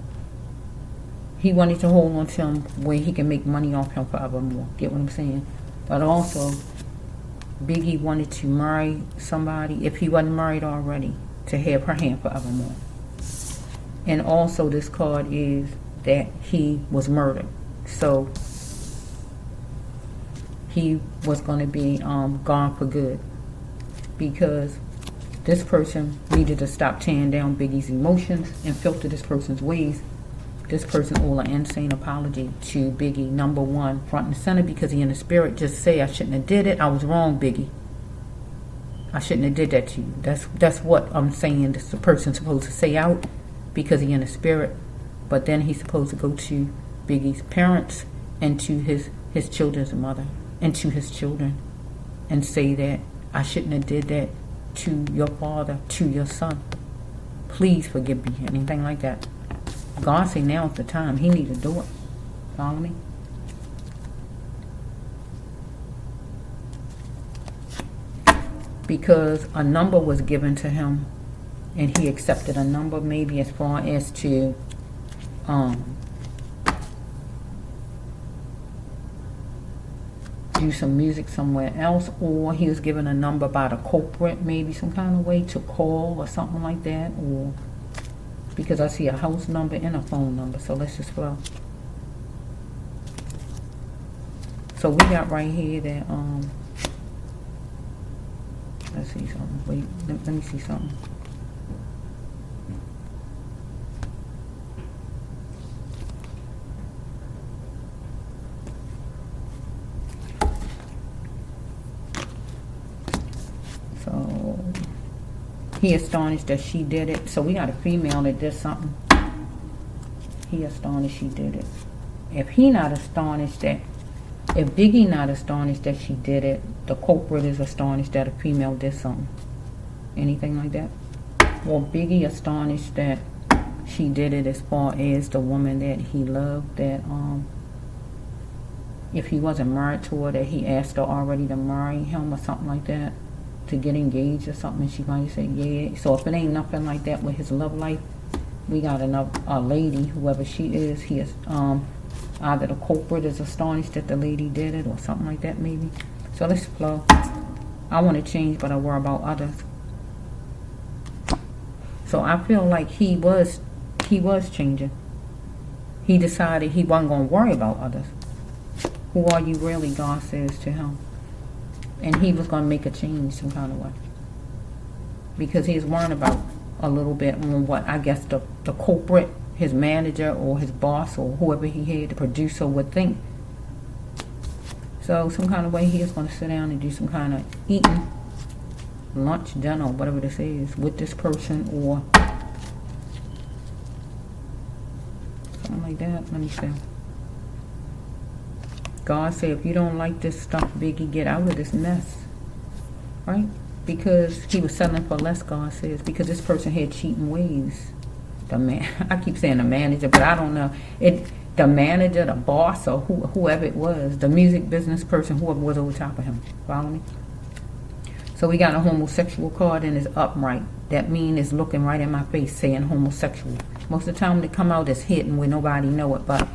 He wanted to hold on to him where he can make money off him forevermore. Get what I'm saying? But also, Biggie wanted to marry somebody, if he wasn't married already, to have her hand forevermore. And also this card is that he was murdered. So he was going to be gone for good, because this person needed to stop tearing down Biggie's emotions and filter this person's ways. This person owe an insane apology to Biggie, number one, front and center, because he in the spirit just say, I shouldn't have did it. I was wrong, Biggie. I shouldn't have did that to you. That's what I'm saying. This the person supposed to say out, because he in the spirit. But then he's supposed to go to Biggie's parents and to his children's mother and to his children and say that I shouldn't have did that to your father, to your son. Please forgive me. Anything like that. God say now's the time. He need to do it. Follow me? Because a number was given to him, and he accepted a number, maybe as far as to do some music somewhere else, or he was given a number by the culprit, maybe some kind of way to call or something like that, or because I see a house number and a phone number. So let's just flow. So we got right here that let's see something. Wait, let me see something. So he astonished that she did it. So we got a female that did something. He astonished she did it. If Biggie not astonished that she did it, the culprit is astonished that a female did something. Anything like that? Well, Biggie astonished that she did it as far as the woman that he loved, that if he wasn't married to her, that he asked her already to marry him or something like that, to get engaged or something, and she might have said yeah. So if it ain't nothing like that with his love life, we got a lady, whoever she is, he is either the culprit is astonished that the lady did it or something like that maybe. So let's flow. I want to change, but I worry about others. So I feel like he was changing. He decided he wasn't going to worry about others. Who are you really, God says to him. And he was going to make a change some kind of way. Because he's worrying about a little bit on what I guess the culprit, his manager or his boss or whoever he had, the producer, would think. So some kind of way he is going to sit down and do some kind of eating, lunch, dinner, whatever this is, with this person or something like that. Let me see. God said, if you don't like this stuff, Biggie, get out of this mess. Right? Because he was selling for less, God says, because this person had cheating ways. I keep saying the manager, but I don't know. The manager, the boss, or whoever it was, the music business person, whoever was over top of him. Follow me? So we got a homosexual card and it's upright. That means it's looking right in my face saying homosexual. Most of the time when it come out, it's hidden where nobody know it, but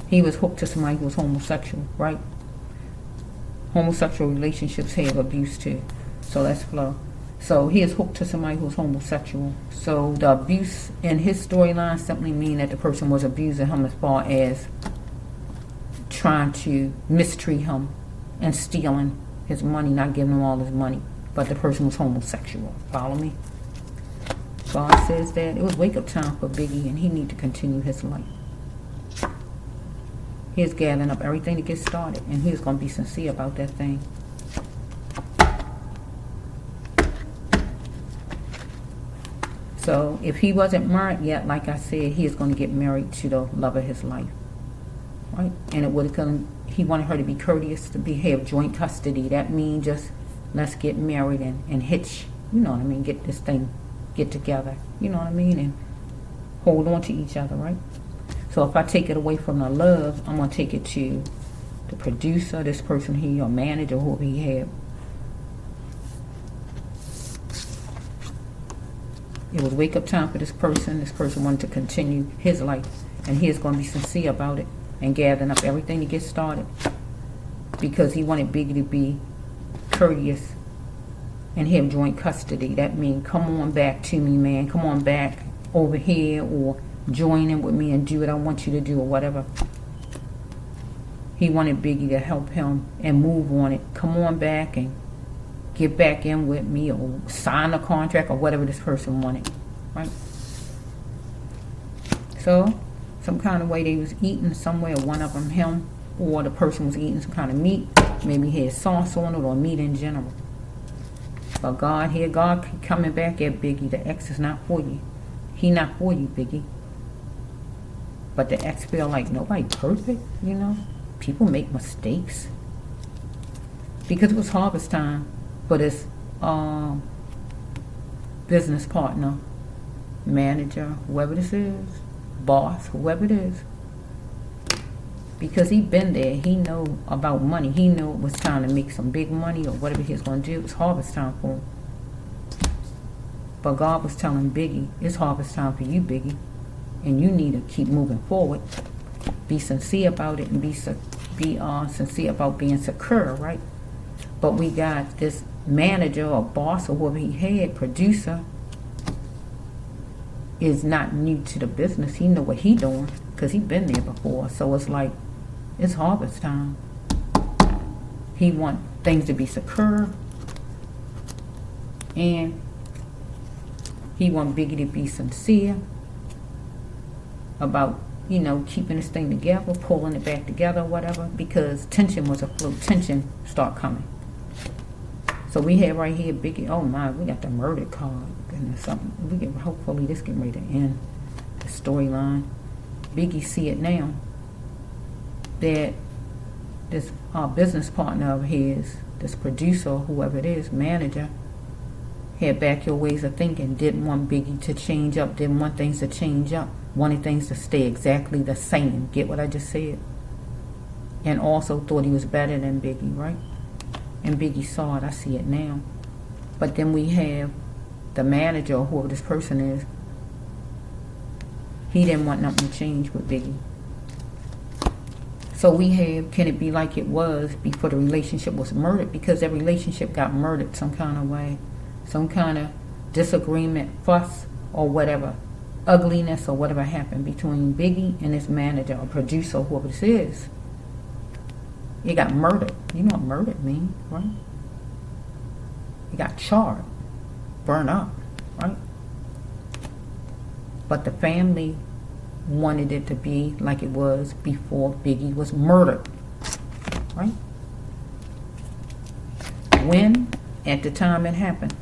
he was hooked to somebody who was homosexual, right? Homosexual relationships have abuse too. So let's flow. So he is hooked to somebody who's homosexual. So the abuse in his storyline simply mean that the person was abusing him as far as trying to mistreat him and stealing his money, not giving him all his money. But the person was homosexual. Follow me? God says that it was wake-up time for Biggie and he need to continue his life. He's gathering up everything to get started and he's going to be sincere about that thing. So if he wasn't married yet, like I said, he is going to get married to the love of his life, right? And he wanted her to be courteous, to have joint custody. That means just let's get married and hitch, you know what I mean? Get this thing, get together, you know what I mean? And hold on to each other, right? So if I take it away from the love, I'm going to take it to the producer, this person here, or manager, whoever he had. It was wake up time for this person. This person wanted to continue his life. And he is going to be sincere about it and gathering up everything to get started. Because he wanted Biggie to be courteous and have joint custody. That means come on back to me, man. Come on back over here or join in with me and do what I want you to do or whatever. He wanted Biggie to help him and move on it. Come on back and get back in with me or sign a contract or whatever this person wanted, right? So, some kind of way they was eating somewhere, one of them, him, or the person was eating some kind of meat. Maybe he had sauce on it or meat in general. But God coming back at Biggie. The ex is not for you. He not for you, Biggie. But the ex feel like nobody perfect, you know? People make mistakes. Because it was harvest time for this business partner, manager, whoever this is, boss, whoever it is. Because he been there, he know about money. He knew it was time to make some big money or whatever he was going to do. It was harvest time for him. But God was telling Biggie, it's harvest time for you, Biggie. And you need to keep moving forward. Be sincere about it and be sincere about being secure, right? But we got this manager or boss or whoever he had, producer, is not new to the business. He know what he doing because he been there before. So it's like, it's harvest time. He want things to be secure. And he want Biggie to be sincere about, you know, keeping this thing together, pulling it back together, whatever, because tension was afloat. Tension start coming. So we have right here Biggie. Oh my, we got the murder card. Goodness, something. We get hopefully this get ready to end the storyline. Biggie see it now that this business partner of his, this producer, whoever it is, manager, had back your ways of thinking. Didn't want Biggie to change up. Didn't want things to change up. Wanted things to stay exactly the same. Get what I just said? and also thought he was better than Biggie, right? And Biggie saw it. I see it now. But then we have the manager, or whoever this person is. He didn't want nothing to change with Biggie. So we have, can it be like it was before the relationship was murdered? Because that relationship got murdered some kind of way. Some kind of disagreement, fuss, or whatever. Ugliness or whatever happened between Biggie and his manager or producer, or whoever this is. It got murdered. You know what murdered means, right? It got charred, burned up, right? But the family wanted it to be like it was before Biggie was murdered, right? When? At the time it happened.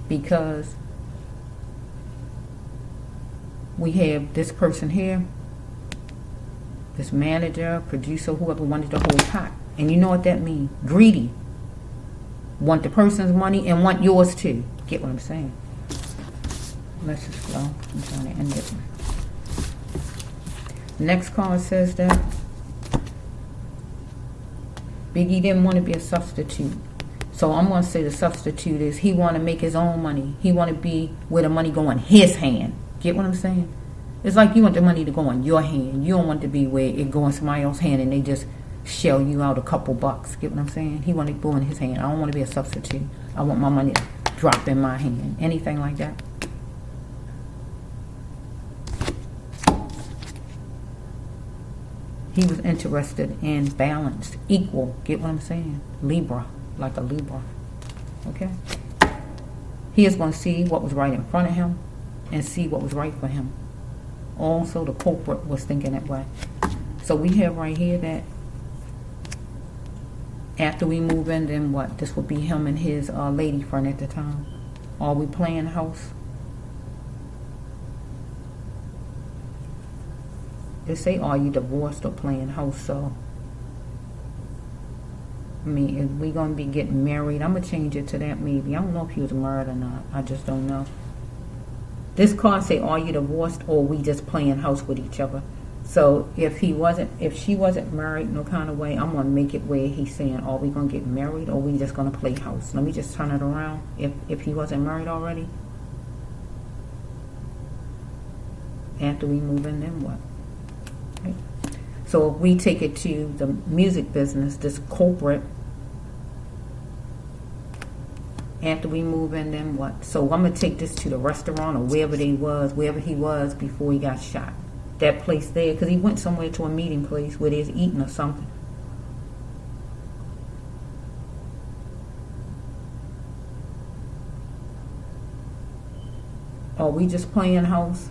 Because we have this person here, this manager, producer, whoever wanted the whole pot. And you know what that means? Greedy. Want the person's money and want yours too. Get what I'm saying? Let's just go. I'm trying to end it. Next card says that Biggie didn't want to be a substitute. So I'm going to say the substitute is he want to make his own money. He want to be where the money go in his hand. Get what I'm saying? It's like you want the money to go in your hand. You don't want to be where it go in somebody else's hand and they just shell you out a couple bucks. Get what I'm saying? He want to go in his hand. I don't want to be a substitute. I want my money to drop in my hand. Anything like that. He was interested in balanced, equal. Get what I'm saying? Libra, like a Libra. Okay? He is going to see what was right in front of him and see what was right for him. Also, the culprit was thinking that way. So we have right here that after we move in, then what? This would be him and his lady friend at the time. Are we playing house? They say, are you divorced or playing house? So, I mean, if we going to be getting married, I'm going to change it to that maybe. I don't know if he was married or not. I just don't know. This card say, are you divorced or we just playing house with each other? So if she wasn't married no kind of way, I'm going to make it where he's saying, are we going to get married or we just going to play house? Let me just turn it around. If he wasn't married already. After we move in, then what? Right. So if we take it to the music business, this culprit, after we move in, then what? So I'm going to take this to the restaurant or wherever he was before he got shot. That place there, because he went somewhere to a meeting place where there's eating or something. Are we just playing house?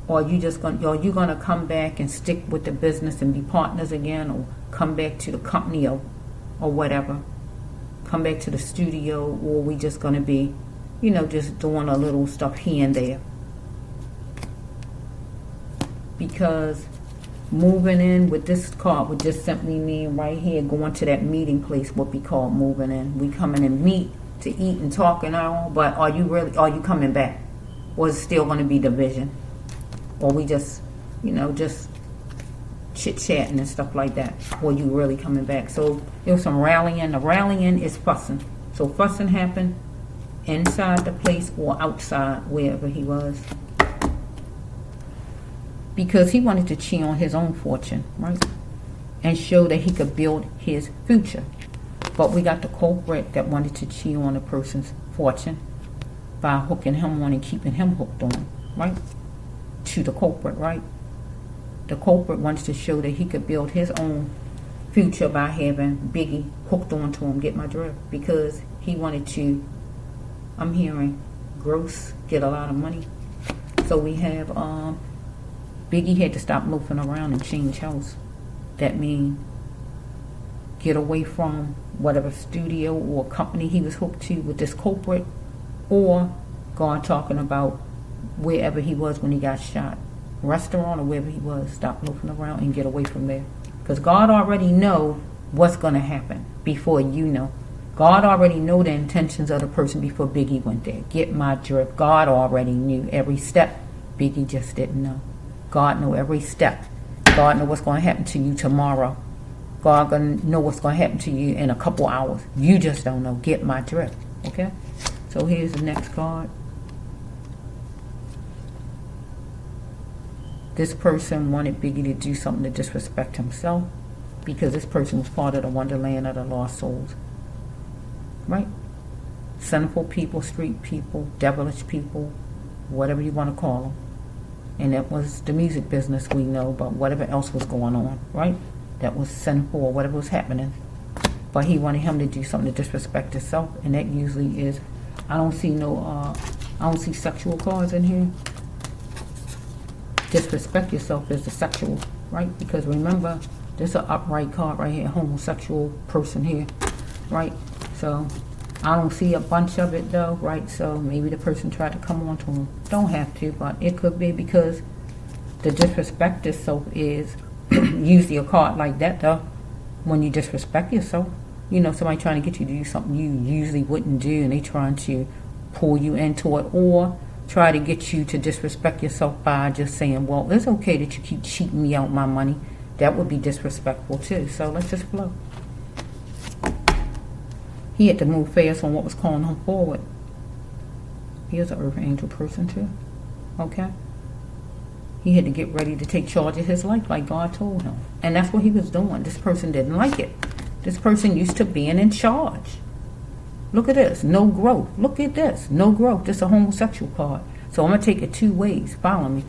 Or are you gonna come back and stick with the business and be partners again, or come back to the company or whatever? Come back to the studio, or are we just gonna be, just doing a little stuff here and there? Because moving in with this card would just simply mean right here, going to that meeting place would be called moving in. We coming and meet to eat and talk and all, but are you coming back? Or is it still going to be division? Or we just, just chit-chatting and stuff like that? Or you really coming back? So there was some rallying. The rallying is fussing. So fussing happened inside the place or outside, wherever he was. Because he wanted to cheat on his own fortune, right? And show that he could build his future. But we got the culprit that wanted to cheat on a person's fortune by hooking him on and keeping him hooked on, right? To the culprit, right? The culprit wants to show that he could build his own future by having Biggie hooked onto him. Get my drift? Because he wanted to, I'm hearing, get a lot of money. So we have Biggie had to stop loafing around and change house. That means get away from whatever studio or company he was hooked to with this culprit, or God talking about wherever he was when he got shot, restaurant or wherever he was. Stop loafing around and get away from there, because God already know what's going to happen before you know. God already know the intentions of the person before Biggie went there. Get my drift? God already knew every step. Biggie just didn't know. God knew every step. God knew what's going to happen to you tomorrow. God gonna know what's gonna happen to you in a couple hours. You just don't know. Get my drift. Okay? So here's the next card. This person wanted Biggie to do something to disrespect himself, because this person was part of the wonderland of the lost souls. Right? Sinful people, street people, devilish people, whatever you want to call them. And that was the music business, we know, but whatever else was going on, right? That was sinful or whatever was happening. But he wanted him to do something to disrespect himself, and that usually is, I don't see sexual cards in here. Disrespect yourself is the sexual, right? Because remember, there's an upright card right here, homosexual person here, right? So I don't see a bunch of it though, right? So maybe the person tried to come on to him. Don't have to, but it could be because the disrespect yourself is usually a card like that though. When you disrespect yourself, you know, somebody trying to get you to do something you usually wouldn't do, and they trying to pull you into it, or try to get you to disrespect yourself by just saying, well, it's okay that you keep cheating me out my money. That would be disrespectful too. So let's just flow. He had to move fast on what was calling him forward. Here's an earth angel person too. Okay? He had to get ready to take charge of his life like God told him. And that's what he was doing. This person didn't like it. This person used to being in charge. Look at this. No growth. Look at this. No growth. This is a homosexual card. So I'm going to take it two ways. Follow me.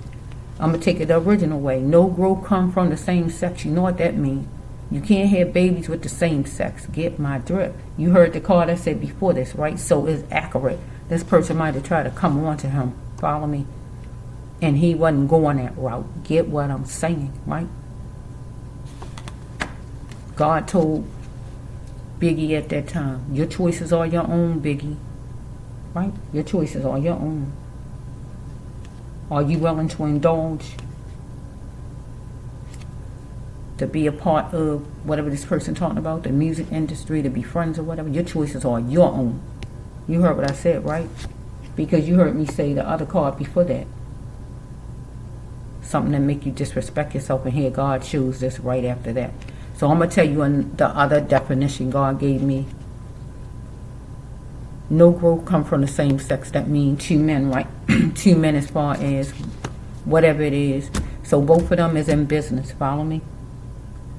I'm going to take it the original way. No growth come from the same sex. You know what that means. You can't have babies with the same sex. Get my drift. You heard the card I said before this, right? So it's accurate. This person might have tried to come on to him. Follow me. And he wasn't going that route. Get what I'm saying, right? God told Biggie at that time, your choices are your own, Biggie. Right? Your choices are your own. Are you willing to indulge? To be a part of whatever this person talking about, the music industry, to be friends or whatever? Your choices are your own. You heard what I said, right? Because you heard me say the other card before that. Something that make you disrespect yourself, and here God shows this right after that. So I'm going to tell you the other definition God gave me. No growth come from the same sex. That means two men, right? Two men as far as whatever it is. So both of them is in business. Follow me?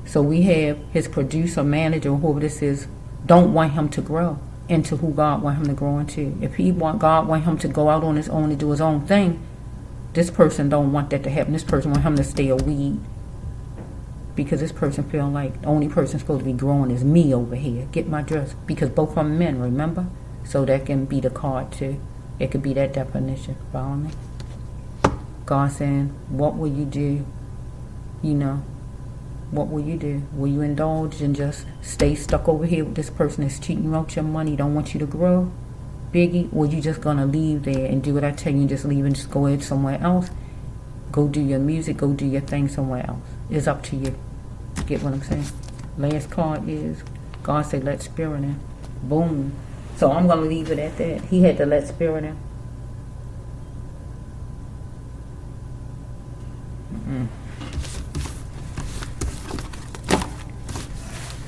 So we have his producer, manager, whoever this is, don't want him to grow into who God want him to grow into. If God want him to go out on his own and do his own thing, this person don't want that to happen. This person want him to stay a weed. Because this person feel like the only person supposed to be growing is me over here. Get my dress. Because both of them men, remember? So that can be the card too. It could be that definition. Follow me? God saying, what will you do? You know, what will you do? Will you indulge and just stay stuck over here with this person that's cheating you out your money, don't want you to grow, Biggie? Or you just gonna leave there and do what I tell you and just leave and just go ahead somewhere else? Go do your music, go do your thing somewhere else. It's up to you. Get what I'm saying? Last card is God say let spirit in. Boom. So I'm gonna leave it at that. He had to let spirit in.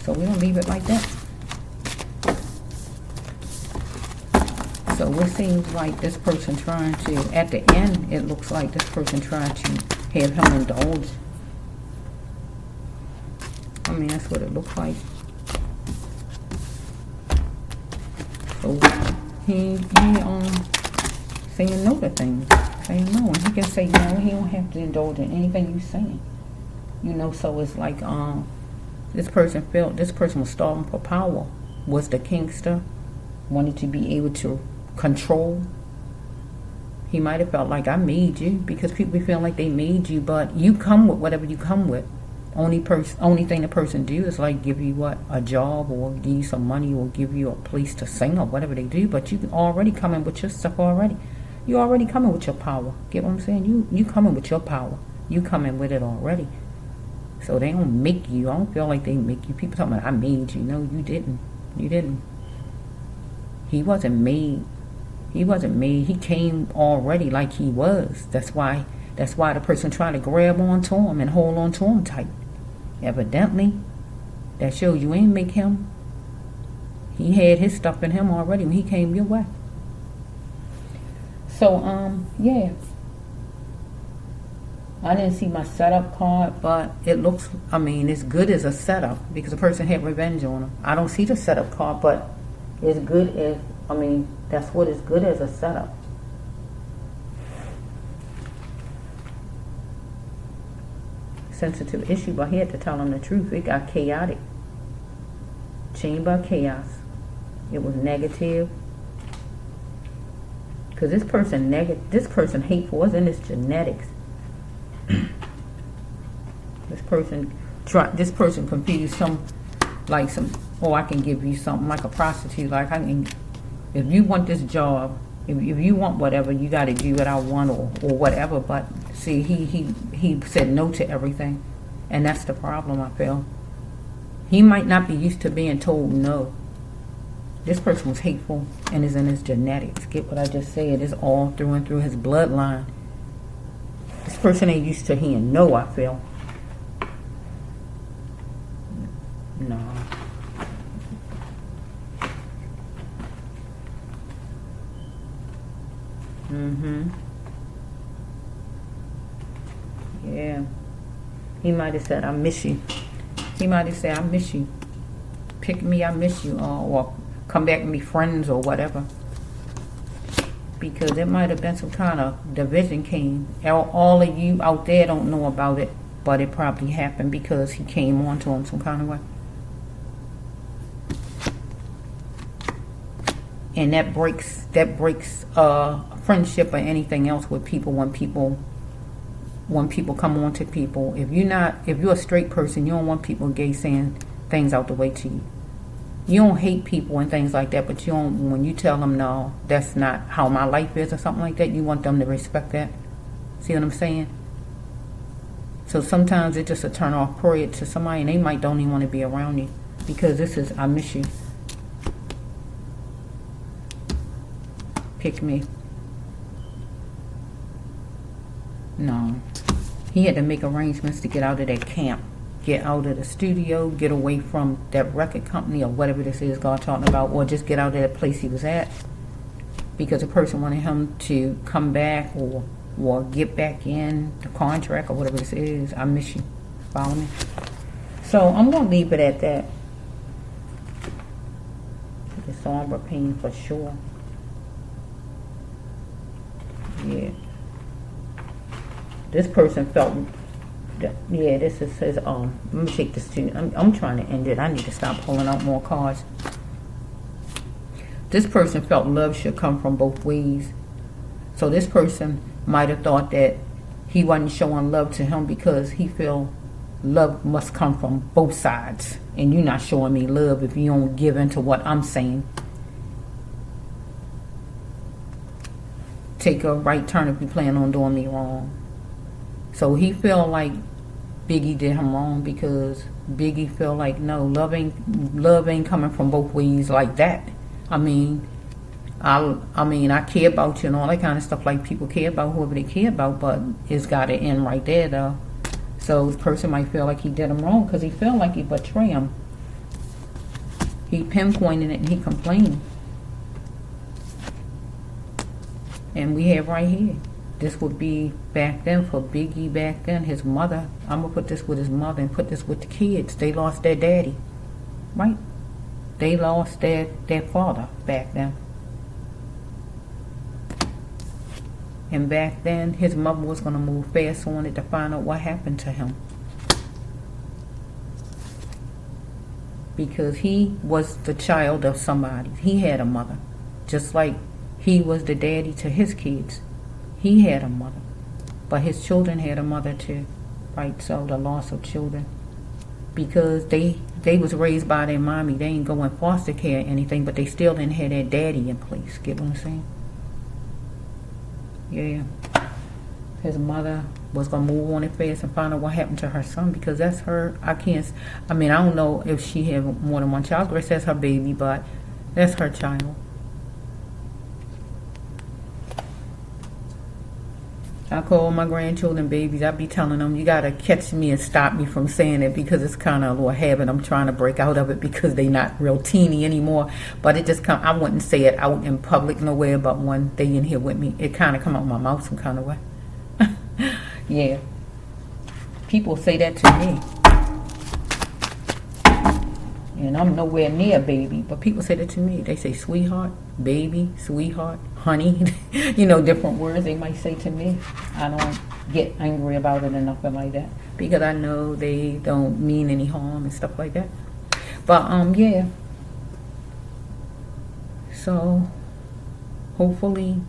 So we're gonna leave it like that. So it seems like this person trying to, at the end, it looks like this person trying to have him indulge. I mean, that's what it looks like. So he saying no to things. Saying no. And he can say no. He don't have to indulge in anything you're saying. You know, so it's like this person felt this person was starving for power. Was the kingster. Wanted to be able to control. He might have felt like I made you, because people feel like they made you, but you come with whatever you come with. Only thing the person do is like give you a job, or give you some money, or give you a place to sing, or whatever they do. But you already coming with your stuff already. You already coming with your power. Get what I'm saying? You coming with your power. You coming with it already. So they don't make you. I don't feel like they make you. People talking about I made you. No, you didn't. You didn't. He wasn't made. He wasn't made. He came already like he was. That's why the person tried to grab onto him and hold on to him tight. Evidently, That shows you ain't make him. He had his stuff in him already when he came your way. So, yeah. I didn't see my setup card, but it looks, I mean, it's good as a setup because the person had revenge on him. I don't see the setup card, but it's good as, I mean, that's what is good as a setup. Sensitive issue, but he had to tell him the truth. It got chaotic. Chamber of chaos. It was negative. Because this person hateful, it's in his genetics. This person confused some, like some, oh, I can give you something like a prostitute. Like I can, if you want this job, if you want whatever, you got to do what I want or whatever. But see, he said no to everything, and that's the problem. I feel he might not be used to being told no. This person was hateful and is in his genetics. Get what I just said? It's all through and through his bloodline. This person ain't used to hearing no, I feel. No. Yeah. He might have said, I miss you. He might have said, I miss you. Pick me, I miss you. Or come back and be friends or whatever. Because there might have been some kind of division came. All of you out there don't know about it, but it probably happened because he came on to him some kind of way. And that breaks friendship or anything else with people when people come on to people. If you're a straight person, you don't want people gay saying things out the way to you. You don't hate people and things like that, but you don't, when you tell them, no, that's not how my life is or something like that, you want them to respect that. See what I'm saying? So sometimes it's just a turn off period to somebody, and they might don't even want to be around you because this is, I miss you. Pick me. No. He had to make arrangements to get out of that camp. Get out of the studio, get away from that record company or whatever this is God talking about, or just get out of that place he was at because the person wanted him to come back or get back in the contract or whatever this is. I miss you. Follow me? So I'm going to leave it at that. The somber pain for sure. Yeah. This person felt... Yeah, this is his, let me take this to, I'm trying to end it. I need to stop pulling out more cards. This person felt love should come from both ways. So this person might have thought that he wasn't showing love to him because he feel love must come from both sides. And you're not showing me love if you don't give in to what I'm saying. Take a right turn if you plan on doing me wrong. So he felt like Biggie did him wrong because Biggie felt like, no, love ain't coming from both ways like that. I mean, I care about you and all that kind of stuff like people care about whoever they care about, but it's got to end right there, though. So the person might feel like he did him wrong because he felt like he betrayed him. He pinpointed it and he complained. And we have right here. This would be back then for Biggie back then, his mother. I'm going to put this with his mother and put this with the kids. They lost their daddy, right? They lost their father back then. And back then, his mother was going to move fast on it to find out what happened to him. Because he was the child of somebody. He had a mother. Just like he was the daddy to his kids. He had a mother, but his children had a mother too, right? So the loss of children, because they was raised by their mommy. They ain't go in foster care or anything, but they still didn't have their daddy in place. Get what I'm saying? Yeah. His mother was gonna move on it fast and find out what happened to her son because that's her. I don't know if she had more than one child. Grace, that's her baby, but that's her child. I call my grandchildren babies. I be telling them, you got to catch me and stop me from saying it, because it's kind of a little habit. I'm trying to break out of it because they not real teeny anymore. But it just come. I wouldn't say it out in public nowhere, but when they in here with me, it kind of come out my mouth some kind of way. Yeah. People say that to me. And I'm nowhere near baby, but people say that to me. They say sweetheart, baby, sweetheart, honey. You know, different words they might say to me. I don't get angry about it or nothing like that, because I know they don't mean any harm and stuff like that. But yeah. So hopefully,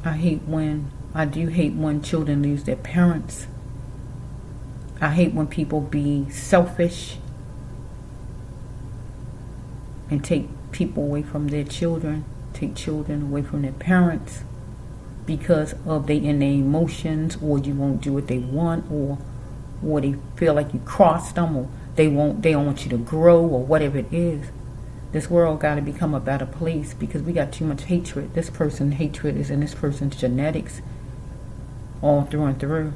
I do hate when children lose their parents. I hate when people be selfish and take people away from their children, take children away from their parents because of they in their emotions, or you won't do what they want, or they feel like you crossed them, or they don't want you to grow, or whatever it is. This world got to become a better place, because we got too much hatred. This person's hatred is in this person's genetics, all through and through.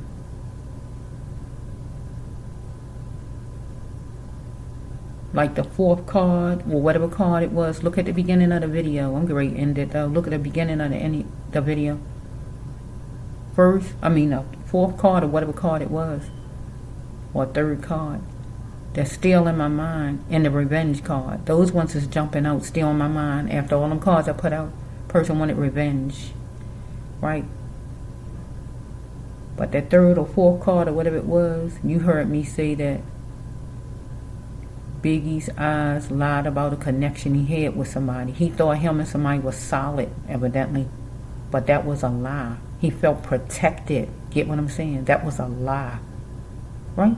Like the fourth card, or whatever card it was. Look at the beginning of the video. I'm going to end it though. Look at the beginning of the video. The fourth card, or whatever card it was, or third card. That's still in my mind. And the revenge card. Those ones is jumping out, still in my mind. After all them cards I put out, person wanted revenge. Right? But that third or fourth card, or whatever it was, you heard me say that Biggie's eyes lied about a connection he had with somebody. He thought him and somebody was solid, evidently. But that was a lie. He felt protected. Get what I'm saying? That was a lie. Right?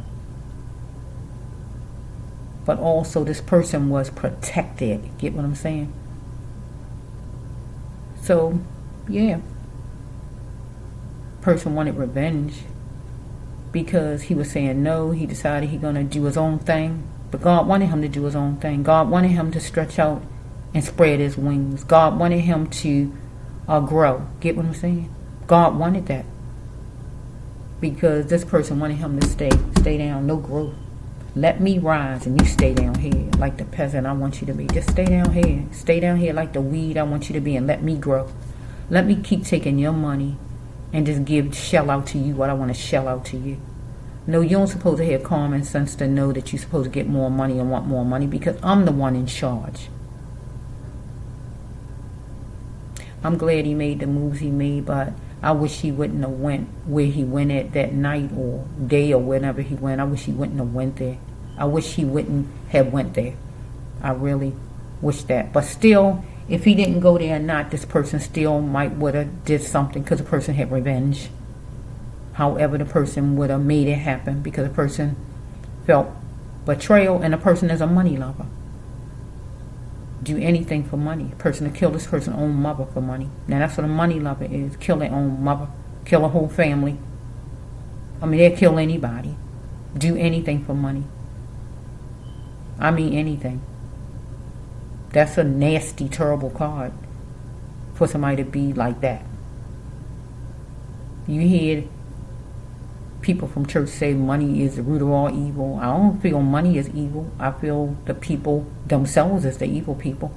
But also this person was protected. Get what I'm saying? So, yeah. Person wanted revenge because he was saying no. He decided he gonna do his own thing. But God wanted him to do his own thing. God wanted him to stretch out and spread his wings. God wanted him to grow. Get what I'm saying? God wanted that. Because this person wanted him to stay down, no growth. Let me rise and you stay down here like the peasant I want you to be. Just stay down here. Stay down here like the weed I want you to be, and let me grow. Let me keep taking your money and just shell out to you what I want to shell out to you. No, you don't supposed to have common sense to know that you're supposed to get more money and want more money, because I'm the one in charge. I'm glad he made the moves he made, but I wish he wouldn't have went where he went at that night or day or whenever he went. I wish he wouldn't have went there. I wish he wouldn't have went there. I really wish that. But still, if he didn't go there or not, this person still might would have did something, because the person had revenge. However, the person would have made it happen, because the person felt betrayal, and the person is a money lover. Do anything for money. A person to kill this person's own mother for money. Now that's what a money lover is. Kill their own mother. Kill a whole family. I mean, they'll kill anybody. Do anything for money. I mean anything. That's a nasty, terrible card for somebody to be like that. You hear people from church say money is the root of all evil. I don't feel money is evil. I feel the people themselves is the evil people.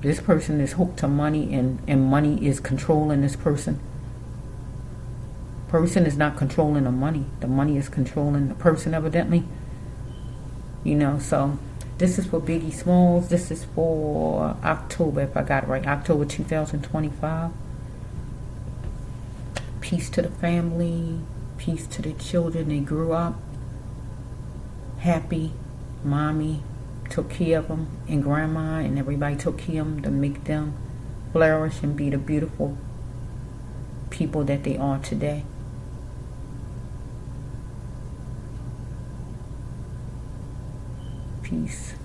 This person is hooked to money, and money is controlling this person. Person is not controlling the money. The money is controlling the person, evidently. You know, so this is for Biggie Smalls. This is for October, if I got it right. October 2025. Peace to the family. Peace to the children. They grew up happy. Mommy took care of them, and grandma, and everybody took care of them to make them flourish and be the beautiful people that they are today. Peace.